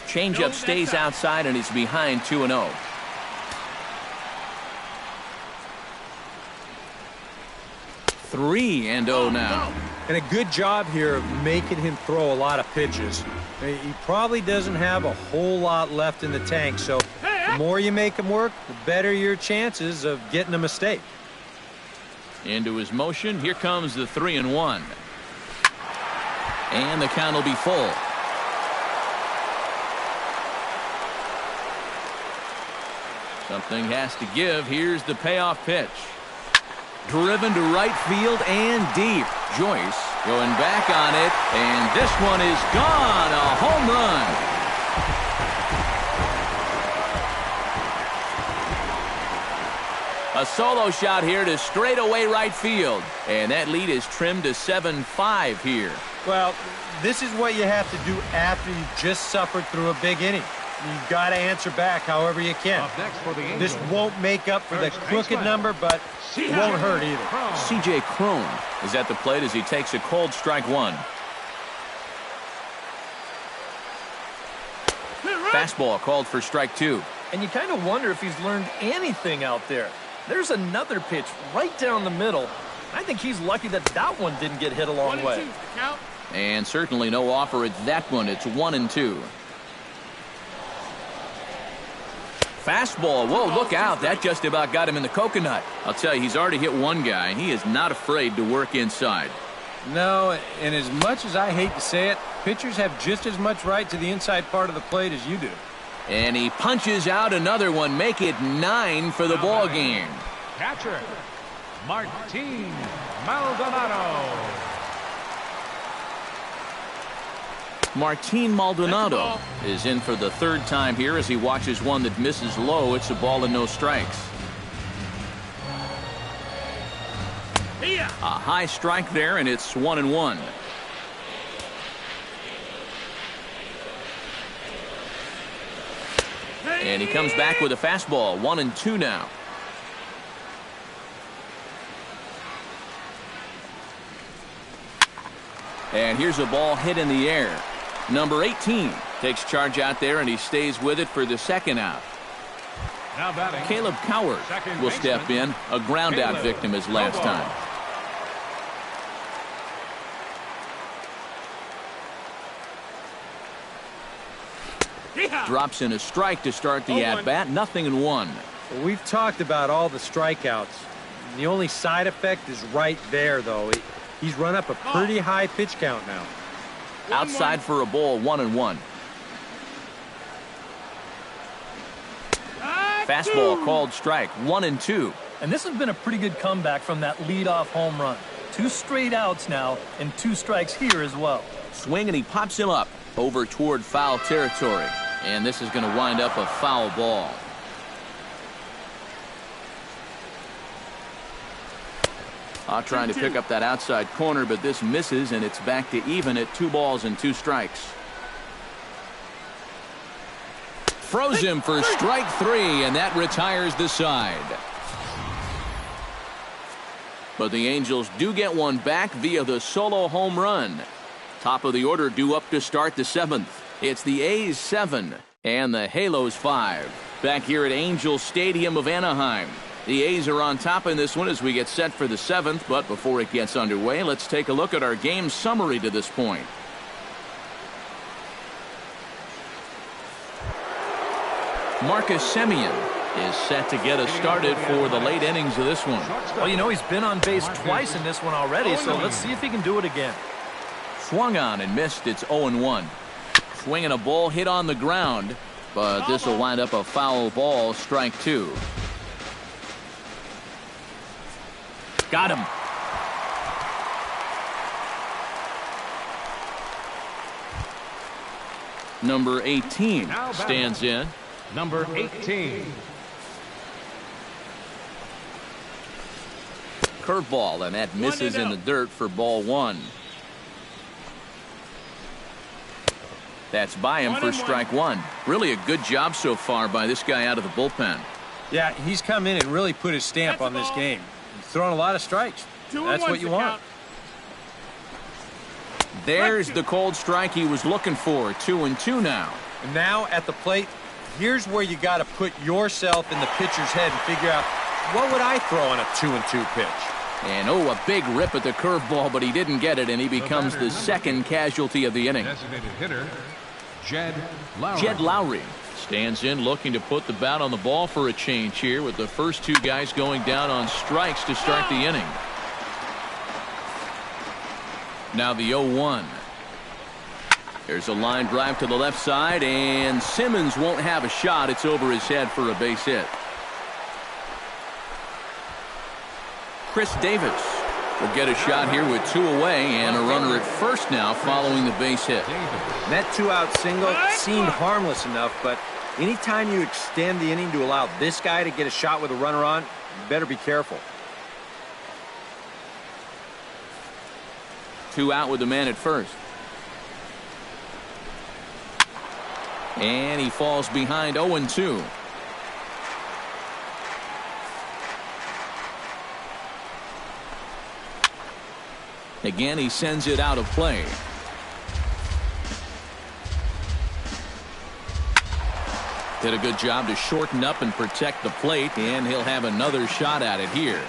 Changeup stays outside, and he's behind 2-0. Three and 0 now. And a good job here of making him throw a lot of pitches. He probably doesn't have a whole lot left in the tank, so the more you make him work, the better your chances of getting a mistake. Into his motion. Here comes the 3-1. And the count will be full. Something has to give. Here's the payoff pitch. Driven to right field and deep. Joyce going back on it, and this one is gone. A home run. A solo shot here to straightaway right field, and that lead is trimmed to 7-5 here. Well, this is what you have to do after you just suffered through a big inning. You've got to answer back however you can. Up next for the Angels. This won't make up for the crooked number, but it won't hurt either. C.J. Cron is at the plate as he takes a cold strike one. Fastball called for strike two. And you kind of wonder if he's learned anything out there. There's another pitch right down the middle. I think he's lucky that that one didn't get hit a long way. And certainly no offer at that one. It's 1-2. Fastball. Whoa, look out. That just about got him in the coconut. I'll tell you, he's already hit one guy, and he is not afraid to work inside. No, and as much as I hate to say it, pitchers have just as much right to the inside part of the plate as you do. And he punches out another one. Make it 9 for the ball game. Catcher, Martin Maldonado. Martin Maldonado is in for the third time here as he watches one that misses low. It's a ball and no strikes. A high strike there, and it's 1-1. And he comes back with a fastball. 1-2 now. And here's a ball hit in the air. Number 18 takes charge out there, and he stays with it for the second out. Now batting, Caleb Coward will step in. A ground out victim his last time. Drops in a strike to start the at-bat. 0-1. Well, we've talked about all the strikeouts. The only side effect is right there, though. He's run up a pretty high pitch count now. Outside for a ball. 1-1. Fastball called strike. 1-2. And this has been a pretty good comeback from that leadoff home run. 2 straight outs now and 2 strikes here as well. Swing, and he pops him up over toward foul territory. And this is going to wind up a foul ball. Trying to pick up that outside corner, but this misses, and it's back to even at 2 balls and 2 strikes. Froze him for strike 3, and that retires the side. But the Angels do get one back via the solo home run. Top of the order due up to start the 7th. It's the A's 7 and the Halos 5. Back here at Angel Stadium of Anaheim. The A's are on top in this one as we get set for the 7th, but before it gets underway, let's take a look at our game summary to this point. Marcus Semien is set to get us started for the late innings of this one. Well, you know, he's been on base twice in this one already, so let's see if he can do it again. Swung on and missed. It's 0-1. Swinging a ball hit on the ground, but this will wind up a foul ball. Strike 2. Got him. Number 18 stands in. Number 18. Curveball, and that misses in the dirt for ball 1. That's by him for strike 1. Really a good job so far by this guy out of the bullpen. Yeah, he's come in and really put his stamp on this game. He's thrown a lot of strikes. That's what you want. There's the cold strike he was looking for. 2-2 now. And now at the plate, here's where you got to put yourself in the pitcher's head and figure out, what would I throw on a 2-2 pitch? And a big rip at the curveball, but he didn't get it, and he becomes the second casualty of the inning. Designated hitter, Jed Lowry. Jed Lowry stands in, looking to put the bat on the ball for a change here, with the first 2 guys going down on strikes to start the inning. Now the 0-1. There's a line drive to the left side, and Simmons won't have a shot. It's over his head for a base hit. Chris Davis will get a shot here with 2 away, and a runner at first now following the base hit. That 2-out single seemed harmless enough, but anytime you extend the inning to allow this guy to get a shot with a runner on, you better be careful. 2 out with the man at first. And he falls behind 0-2. Again, he sends it out of play. Did a good job to shorten up and protect the plate, and he'll have another shot at it here.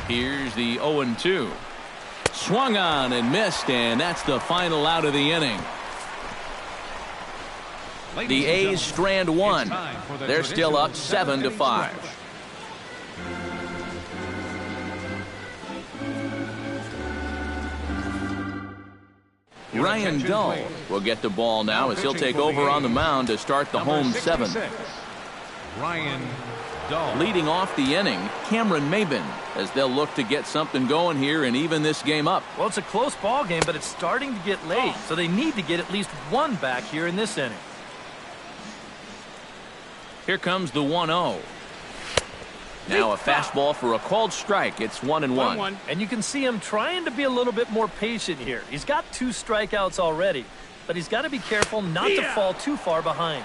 Here's the 0-2. Swung on and missed, and that's the final out of the inning. The A's strand one. They're still up 7-5. Ryan Dull will get the ball now as he'll take over on the mound to start the home seventh. Ryan Dull. Leading off the inning, Cameron Maben, as they'll look to get something going here and even this game up. Well, it's a close ball game, but it's starting to get late, so they need to get at least one back here in this inning. Here comes the 1-0. Now a fastball for a called strike. It's 1-1. And you can see him trying to be a little bit more patient here. He's got 2 strikeouts already, but he's got to be careful not to fall too far behind.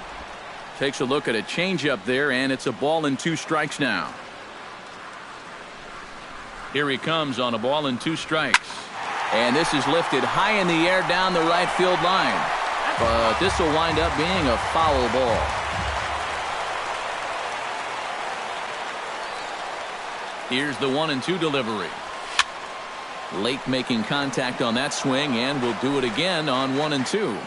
Takes a look at a changeup there, and it's a ball and 2 strikes now. Here he comes on a ball and 2 strikes. And this is lifted high in the air down the right field line. But this will wind up being a foul ball. Here's the 1-2 delivery. Late making contact on that swing, and will do it again on 1-2.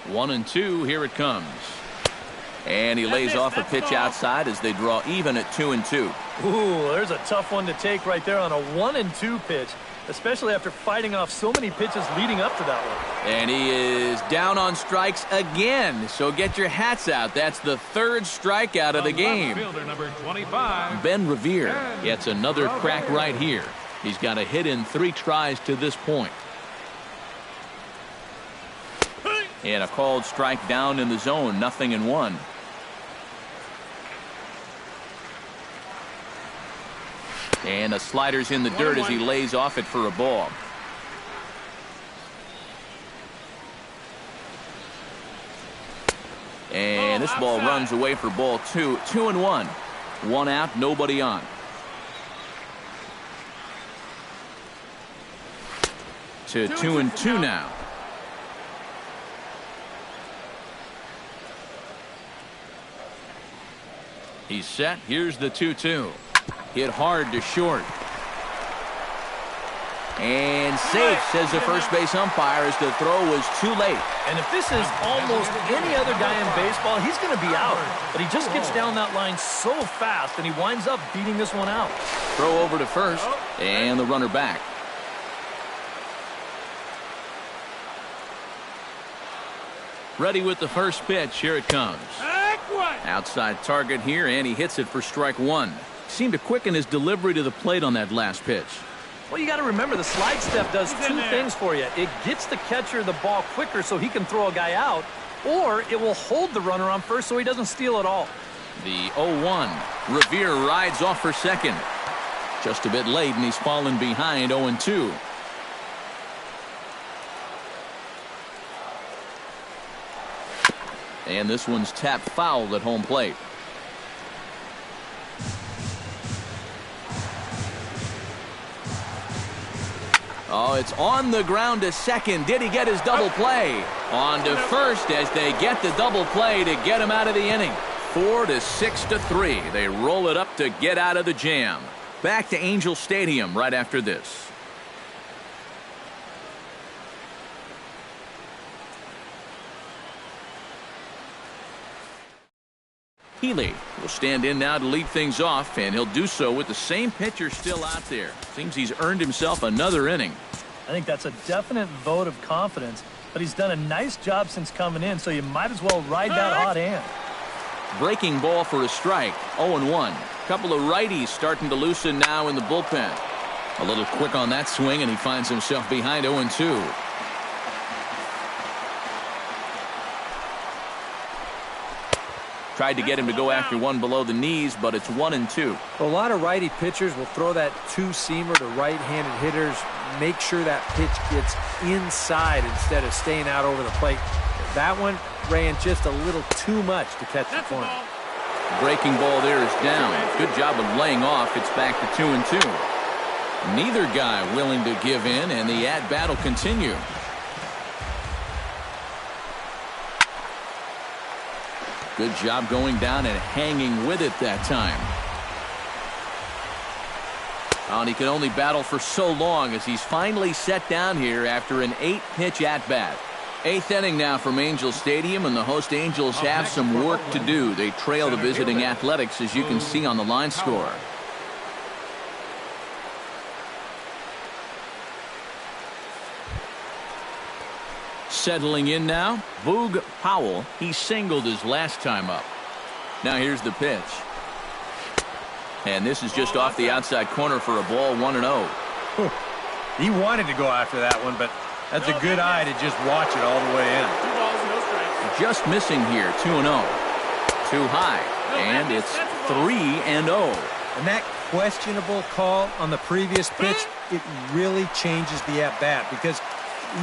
1-2, here it comes. And he lays off a pitch outside as they draw even at 2-2. Ooh, there's a tough one to take right there on a 1-2 pitch, especially after fighting off so many pitches leading up to that one. And he is down on strikes again, so get your hats out. That's the 3rd strikeout of the game. Fielder number 25. Ben Revere gets another crack right here. He's got a hit in 3 tries to this point. And a called strike down in the zone, 0-1. And the slider's in the dirt as he lays off it for a ball. And this ball runs away for ball 2. 2-1. 1 out, nobody on. To 2-2 now. He's set. Here's the 2-2. Hit hard to short. And safe, says the first base umpire, as the throw was too late. And if this is almost any other guy in baseball, he's going to be out. But he just gets down that line so fast, and he winds up beating this one out. Throw over to first, and the runner back. Ready with the first pitch. Here it comes. Outside target here, and he hits it for strike 1. Seemed to quicken his delivery to the plate on that last pitch. Well, you got to remember the slide step does 2 things for you. It gets the catcher the ball quicker so he can throw a guy out, or it will hold the runner on first so he doesn't steal it all. The 0-1. Revere rides off for second. Just a bit late, and he's fallen behind 0-2. And this one's tapped foul at home plate. Oh, it's on the ground to second. Did he get his double play? On to first as they get the double play to get him out of the inning. 4-6-3. They roll it up to get out of the jam. Back to Angel Stadium right after this. Healy will stand in now to lead things off, and he'll do so with the same pitcher still out there. Seems he's earned himself another inning. I think that's a definite vote of confidence, but he's done a nice job since coming in, so you might as well ride that hot hand. Breaking ball for a strike, 0-1. Couple of righties starting to loosen now in the bullpen. A little quick on that swing, and he finds himself behind 0-2. Tried to get him to go after one below the knees, but it's 1-2. A lot of righty pitchers will throw that two-seamer to right-handed hitters, make sure that pitch gets inside instead of staying out over the plate. That one ran just a little too much to catch the corner. Breaking ball there is down. Good job of laying off. It's back to 2-2. Neither guy willing to give in, and the at-bat will continue. Good job going down and hanging with it that time. Oh, and he can only battle for so long as he's finally set down here after an 8-pitch at-bat. 8th inning now from Angel Stadium, and the host Angels have some work to do. They trail the visiting Athletics, as you can see on the line score. Settling in now, Boog Powell. He singled his last time up. Now here's the pitch. And this is just off the outside corner for a ball, 1-0. He wanted to go after that one, but that's a good eye to just watch it all the way in. Just missing here, 2-0. Too high, and it's 3-0. And that questionable call on the previous pitch, it really changes the at-bat because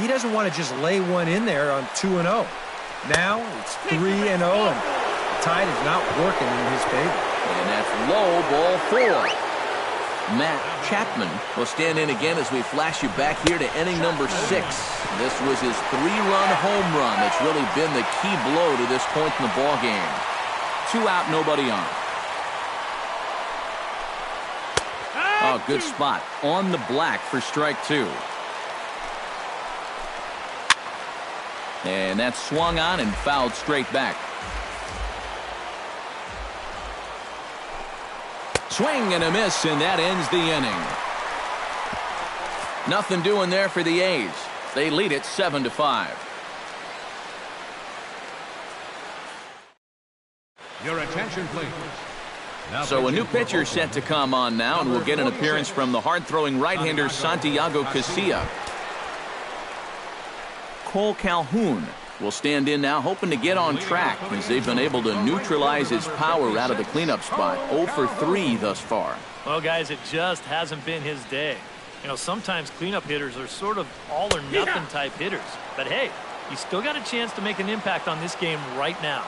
he doesn't want to just lay one in there on 2-0. Now it's 3-0, and the tide is not working in his favor. And that's low, ball 4. Matt Chapman will stand in again as we flash you back here to inning number 6. This was his 3-run home run that's really been the key blow to this point in the ball game. 2 out, nobody on. Oh, good spot on the black for strike 2. And that's swung on and fouled straight back. Swing and a miss, and that ends the inning. Nothing doing there for the A's. They lead it 7-5. Your attention, please. So a new pitcher set to come on now, and we'll get an appearance from the hard-throwing right-hander Santiago Casilla. Cole Calhoun will stand in now, hoping to get on track as they've been able to neutralize his power out of the cleanup spot. 0 for 3 thus far. Well, guys, it just hasn't been his day. You know, sometimes cleanup hitters are sort of all-or-nothing type hitters. But, hey, he's still got a chance to make an impact on this game right now.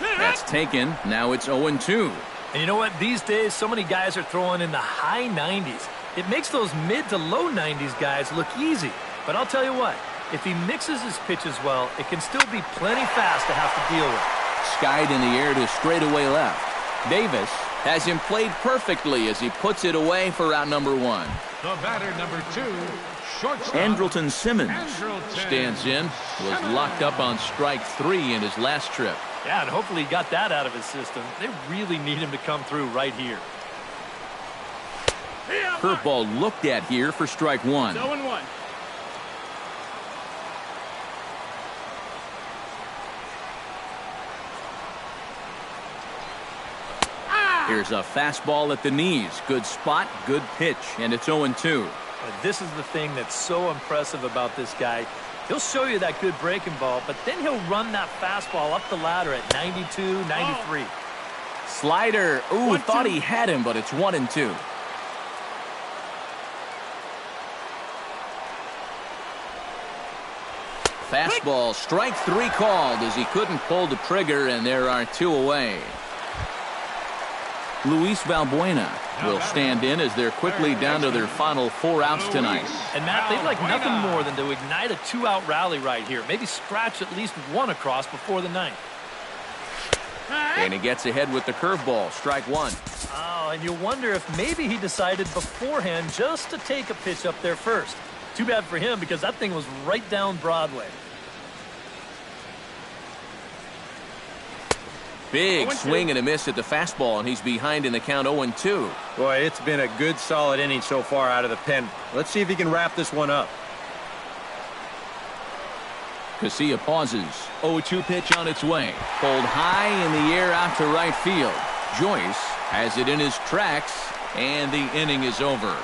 That's taken. Now it's 0-2. And you know what? These days, so many guys are throwing in the high 90s. It makes those mid to low 90s guys look easy. But I'll tell you what, if he mixes his pitches well, it can still be plenty fast to have to deal with. Skied in the air to straightaway left. Davis has him played perfectly as he puts it away for out number 1. The batter, number 2, shortstop. Andrelton Simmons stands in. Was locked up on strike 3 in his last trip. Yeah, and hopefully he got that out of his system. They really need him to come through right here. Curveball looked at here for strike 1. 0-1. Here's a fastball at the knees. Good spot, good pitch, and it's 0-2. This is the thing that's so impressive about this guy. He'll show you that good breaking ball, but then he'll run that fastball up the ladder at 92, 93. Slider. Ooh, thought he had him, but it's 1-2. Fastball, strike 3 called as he couldn't pull the trigger, and there are 2 away. Luis Valbuena will stand in as they're quickly down to their final 4 outs tonight. And Matt, they'd like nothing more than to ignite a 2-out rally right here. Maybe scratch at least 1 across before the 9th. And he gets ahead with the curveball, strike 1. Oh, and you wonder if maybe he decided beforehand just to take a pitch up there first. Too bad for him because that thing was right down Broadway. Big swing and a miss at the fastball, and he's behind in the count 0-2. Boy, it's been a good, solid inning so far out of the pen. Let's see if he can wrap this one up. Casilla pauses. 0-2 pitch on its way. Pulled high in the air out to right field. Joyce has it in his tracks, and the inning is over.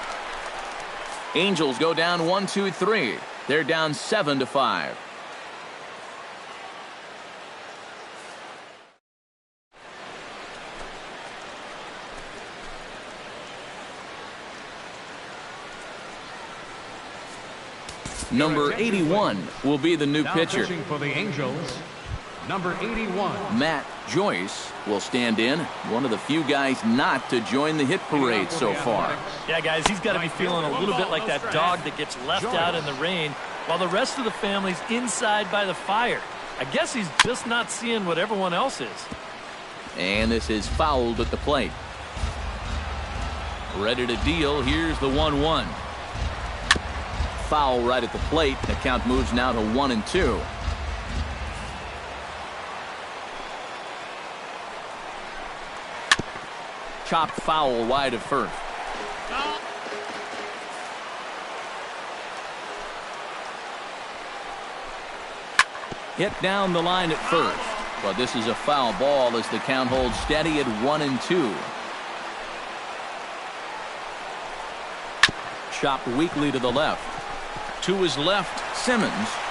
Angels go down 1-2-3. They're down 7-5. Number 81 will be the new Now pitcher. pitching for the Angels, number 81. Matt Joyce will stand in, one of the few guys not to join the hit parade so far. Yeah, guys, he's got to be feeling a little bit like that dog that gets left out in the rain while the rest of the family's inside by the fire. I guess he's just not seeing what everyone else is. And this is fouled at the plate. Ready to deal. Here's the 1-1. Foul right at the plate. The count moves now to 1-2. Chopped foul wide of first. Hit down the line at first, but this is a foul ball as the count holds steady at 1-2. Chopped weakly to the left. To his left, Simmons.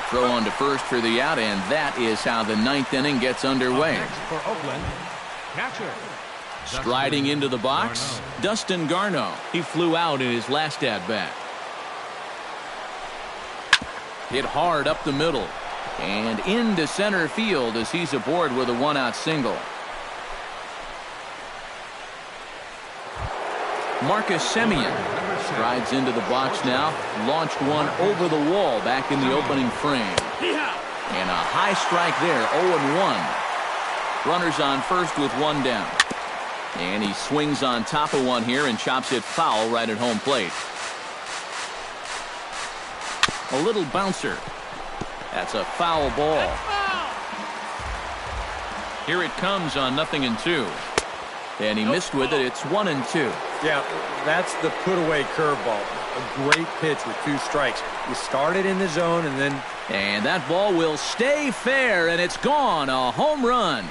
Throw on to first for the out, and that is how the ninth inning gets underway. Next for Oakland, catcher. Striding into the box, Dustin Garneau. He flew out in his last at-bat. Hit hard up the middle and into center field as he's aboard with a one-out single. Marcus Semien strides into the box now, launched one over the wall back in the opening frame. And a high strike there, 0-1. Runners on first with one down. And he swings on top of one here and chops it foul right at home plate. A little bouncer. That's a foul ball. Here it comes on 0-2. And he missed with it. It's 1-2. Yeah, that's the put-away curveball. A great pitch with two strikes. You started in the zone and then... And that ball will stay fair, and it's gone. A home run.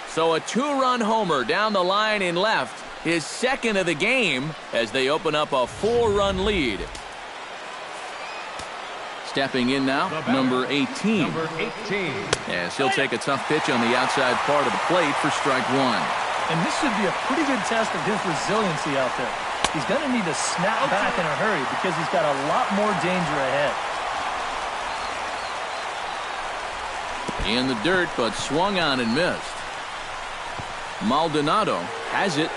So a two-run homer down the line in left. His second of the game as they open up a four-run lead. Stepping in now, number 18. Number 18. As he'll take a tough pitch on the outside part of the plate for strike one. And this should be a pretty good test of his resiliency out there. He's going to need to snap back in a hurry because he's got a lot more danger ahead. In the dirt, but swung on and missed. Maldonado has it.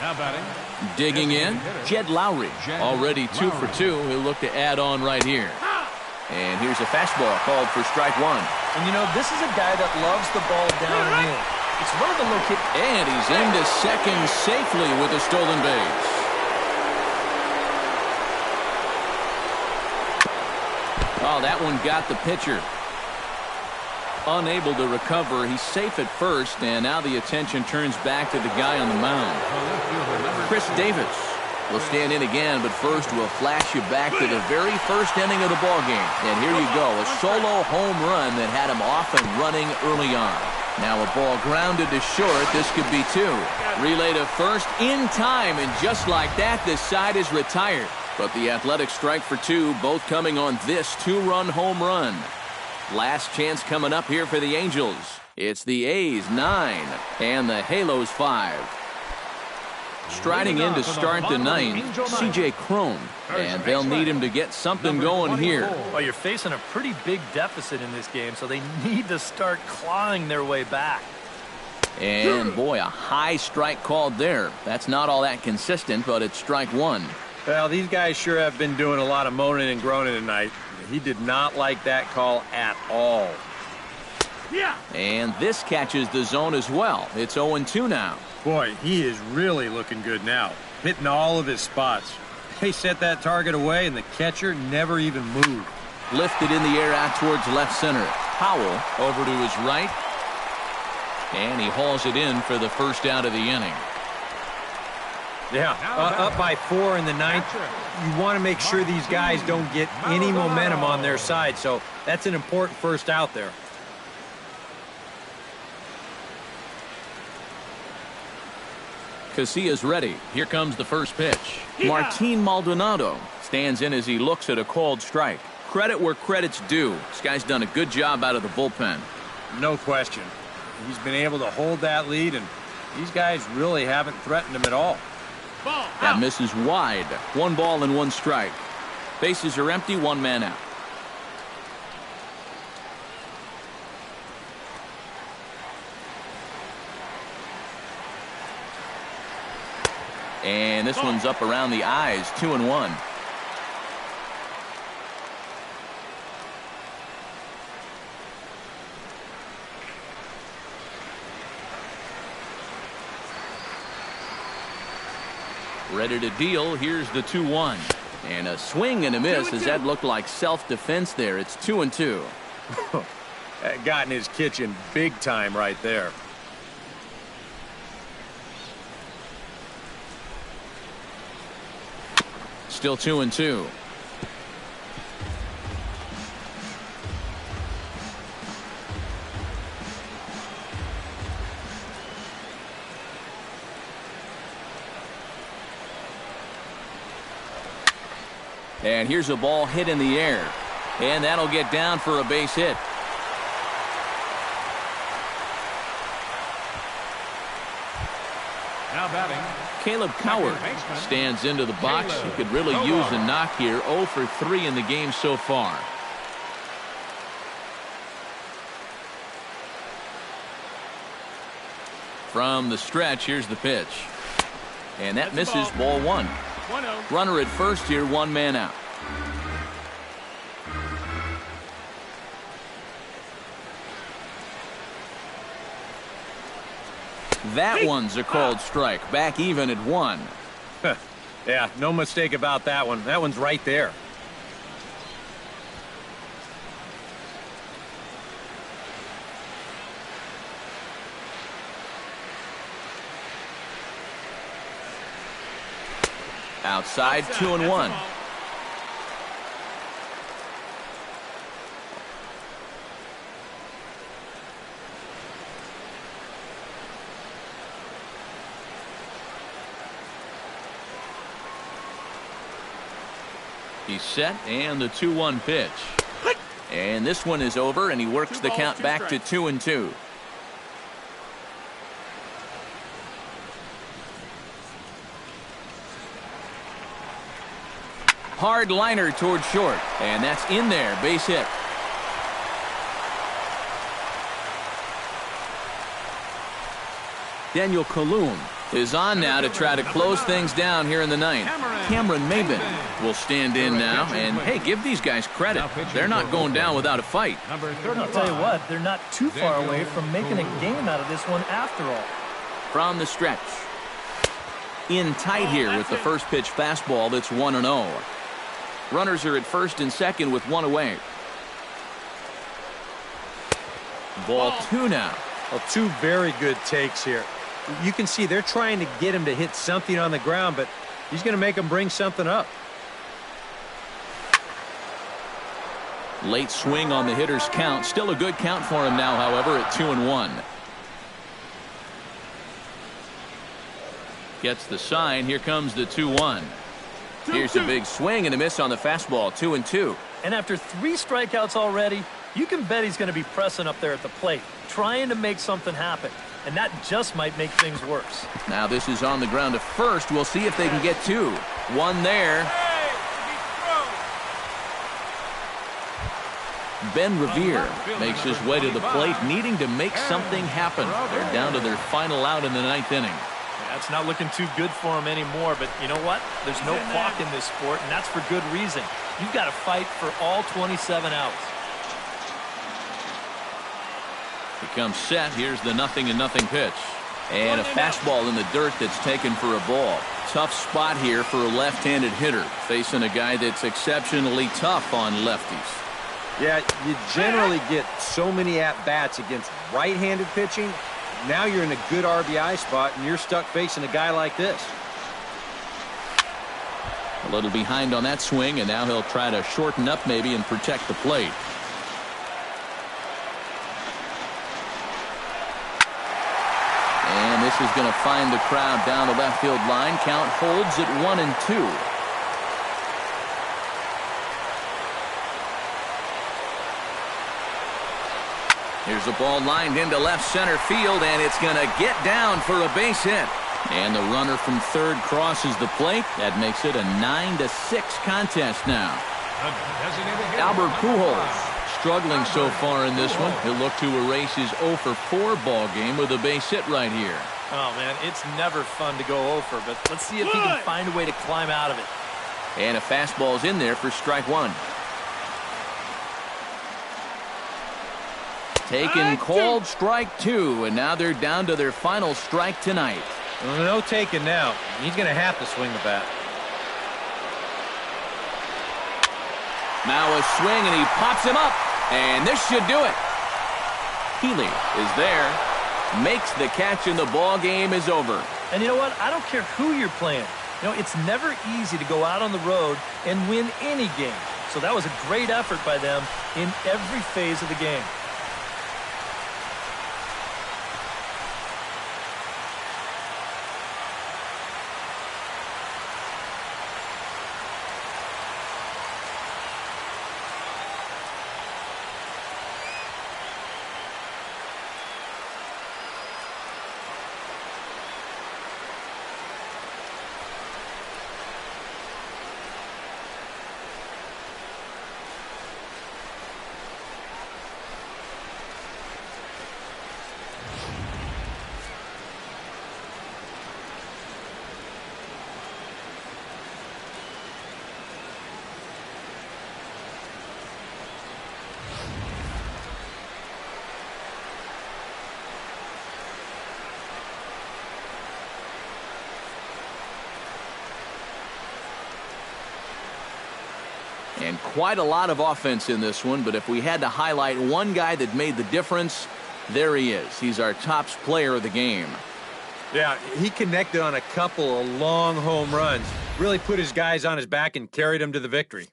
Now batting. Digging in, Jed Lowry. Already 2 for 2. He'll look to add on right here. And here's a fastball called for strike one. And you know, this is a guy that loves the ball down and in. It's one of the locations. And he's into second safely with a stolen base. Oh, that one got the pitcher. Unable to recover. He's safe at first, and now the attention turns back to the guy on the mound. Chris Davis will stand in again, but first we'll flash you back to the very first inning of the ballgame. And here you go, a solo home run that had him off and running early on. Now a ball grounded to short. This could be two. Relay to first in time, and just like that, this side is retired. But the Athletics strike for two, both coming on this two-run home run. Last chance coming up here for the Angels. It's the A's 9 and the Halos 5. Striding in to start the ninth, C.J. Cron. And they'll need him to get something going here. Well, you're facing a pretty big deficit in this game, so they need to start clawing their way back. And boy, a high strike called there. That's not all that consistent, but it's strike one. Well, these guys sure have been doing a lot of moaning and groaning tonight. He did not like that call at all. And this catches the zone as well. It's 0-2 now. Boy, he is really looking good now. Hitting all of his spots. They set that target away, and the catcher never even moved. Lifted in the air out towards left center. Powell over to his right. And he hauls it in for the first out of the inning. Yeah, up by 4 in the ninth. You want to make sure these guys don't get any momentum on their side, so that's an important first out there. because he is ready. Here comes the first pitch. Martin Maldonado stands in as he looks at a called strike. Credit where credit's due. This guy's done a good job out of the bullpen. No question. He's been able to hold that lead, and these guys really haven't threatened him at all. That misses wide. 1 ball and 1 strike. Bases are empty, 1 man out. And this one's up around the eyes, 2-1. Ready to deal. Here's the 2-1. And a swing and a miss as that looked like self-defense there. It's 2-2. That got in his kitchen big time right there. Still 2-2. And here's a ball hit in the air. And that'll get down for a base hit. Now batting, Caleb Coward stands into the box. He could really use a knock here. 0 for 3 in the game so far. From the stretch, here's the pitch. And that misses, ball 1. Runner at first here, 1 man out. That one's a called strike. Back even at 1. Yeah, no mistake about that one. That one's right there. Outside, 2-1. He's set, and the 2-1 pitch. And this one is over, and he works the count back to 2-2. Hard liner toward short, and that's in there. Base hit. Daniel Colum is on now to try to close things down here in the 9th. Cameron Maben will stand in now, and hey, give these guys credit. They're not going down without a fight. I'll tell you what, they're not too far away from making a game out of this one after all. From the stretch. In tight here with the first pitch fastball that's 1-0. Runners are at first and second with 1 away. Ball 2 now. Well, 2 very good takes here. You can see they're trying to get him to hit something on the ground, but he's going to make him bring something up. Late swing on the hitter's count. Still a good count for him now, however, at 2-1. Gets the sign. Here comes the 2-1. Here's a big swing and a miss on the fastball. 2-2. And after 3 strikeouts already, you can bet he's going to be pressing up there at the plate, trying to make something happen. And that just might make things worse. Now this is on the ground to first. We'll see if they can get 2. 1 there. Ben Revere makes his way to the plate, needing to make something happen. They're down to their final out in the 9th inning. Yeah, it's not looking too good for him anymore, but you know what? There's no clock in this sport, and that's for good reason. You've got to fight for all 27 outs. He comes set. Here's the 0-0 pitch. And a fastball in the dirt that's taken for a ball. Tough spot here for a left-handed hitter, facing a guy that's exceptionally tough on lefties. Yeah, you generally get so many at-bats against right-handed pitching. Now you're in a good RBI spot, and you're stuck facing a guy like this. A little behind on that swing, and now he'll try to shorten up maybe and protect the plate. And this is going to find the crowd down the left field line. Count holds at 1-2. Here's a ball lined into left center field, and it's going to get down for a base hit. And the runner from third crosses the plate. That makes it a 9-6 contest now. Albert Pujols struggling so far in this one. He'll look to erase his 0-for-4 ball game with a base hit right here. Oh, man, it's never fun to go 0-for, but let's see if he can find a way to climb out of it. And a fastball's in there for strike one. Taken called strike two, and now they're down to their final strike tonight. No taking now. He's going to have to swing the bat. Now a swing, and he pops him up, and this should do it. Healy is there, makes the catch, and the ball game is over. And you know what? I don't care who you're playing. You know, it's never easy to go out on the road and win any game. So that was a great effort by them in every phase of the game. And quite a lot of offense in this one, but if we had to highlight one guy that made the difference, there he is. He's our top player of the game. Yeah, he connected on a couple of long home runs. Really put his guys on his back and carried them to the victory.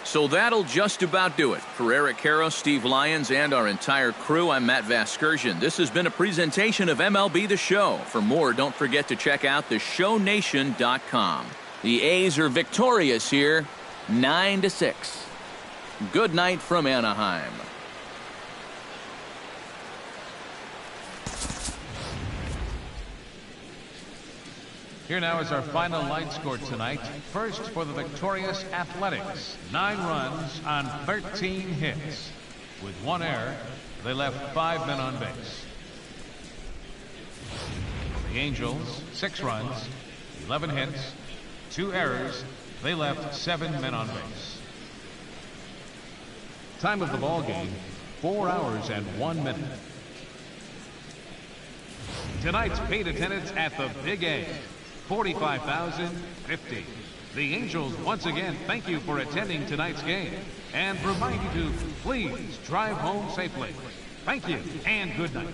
So that'll just about do it. For Eric Karros, Steve Lyons, and our entire crew, I'm Matt Vasgersian. This has been a presentation of MLB The Show. For more, don't forget to check out theshownation.com. The A's are victorious here, 9-6. Good night from Anaheim. Here now is our final line score tonight. First for the victorious Athletics. 9 runs on 13 hits. With 1 error, they left 5 men on base. The Angels, 6 runs, 11 hits, 2 errors. They left 7 men on base. Time of the ball game, 4 hours and 1 minute. Tonight's paid attendance at the Big A, 45,050. The Angels once again thank you for attending tonight's game and remind you to please drive home safely. Thank you and good night.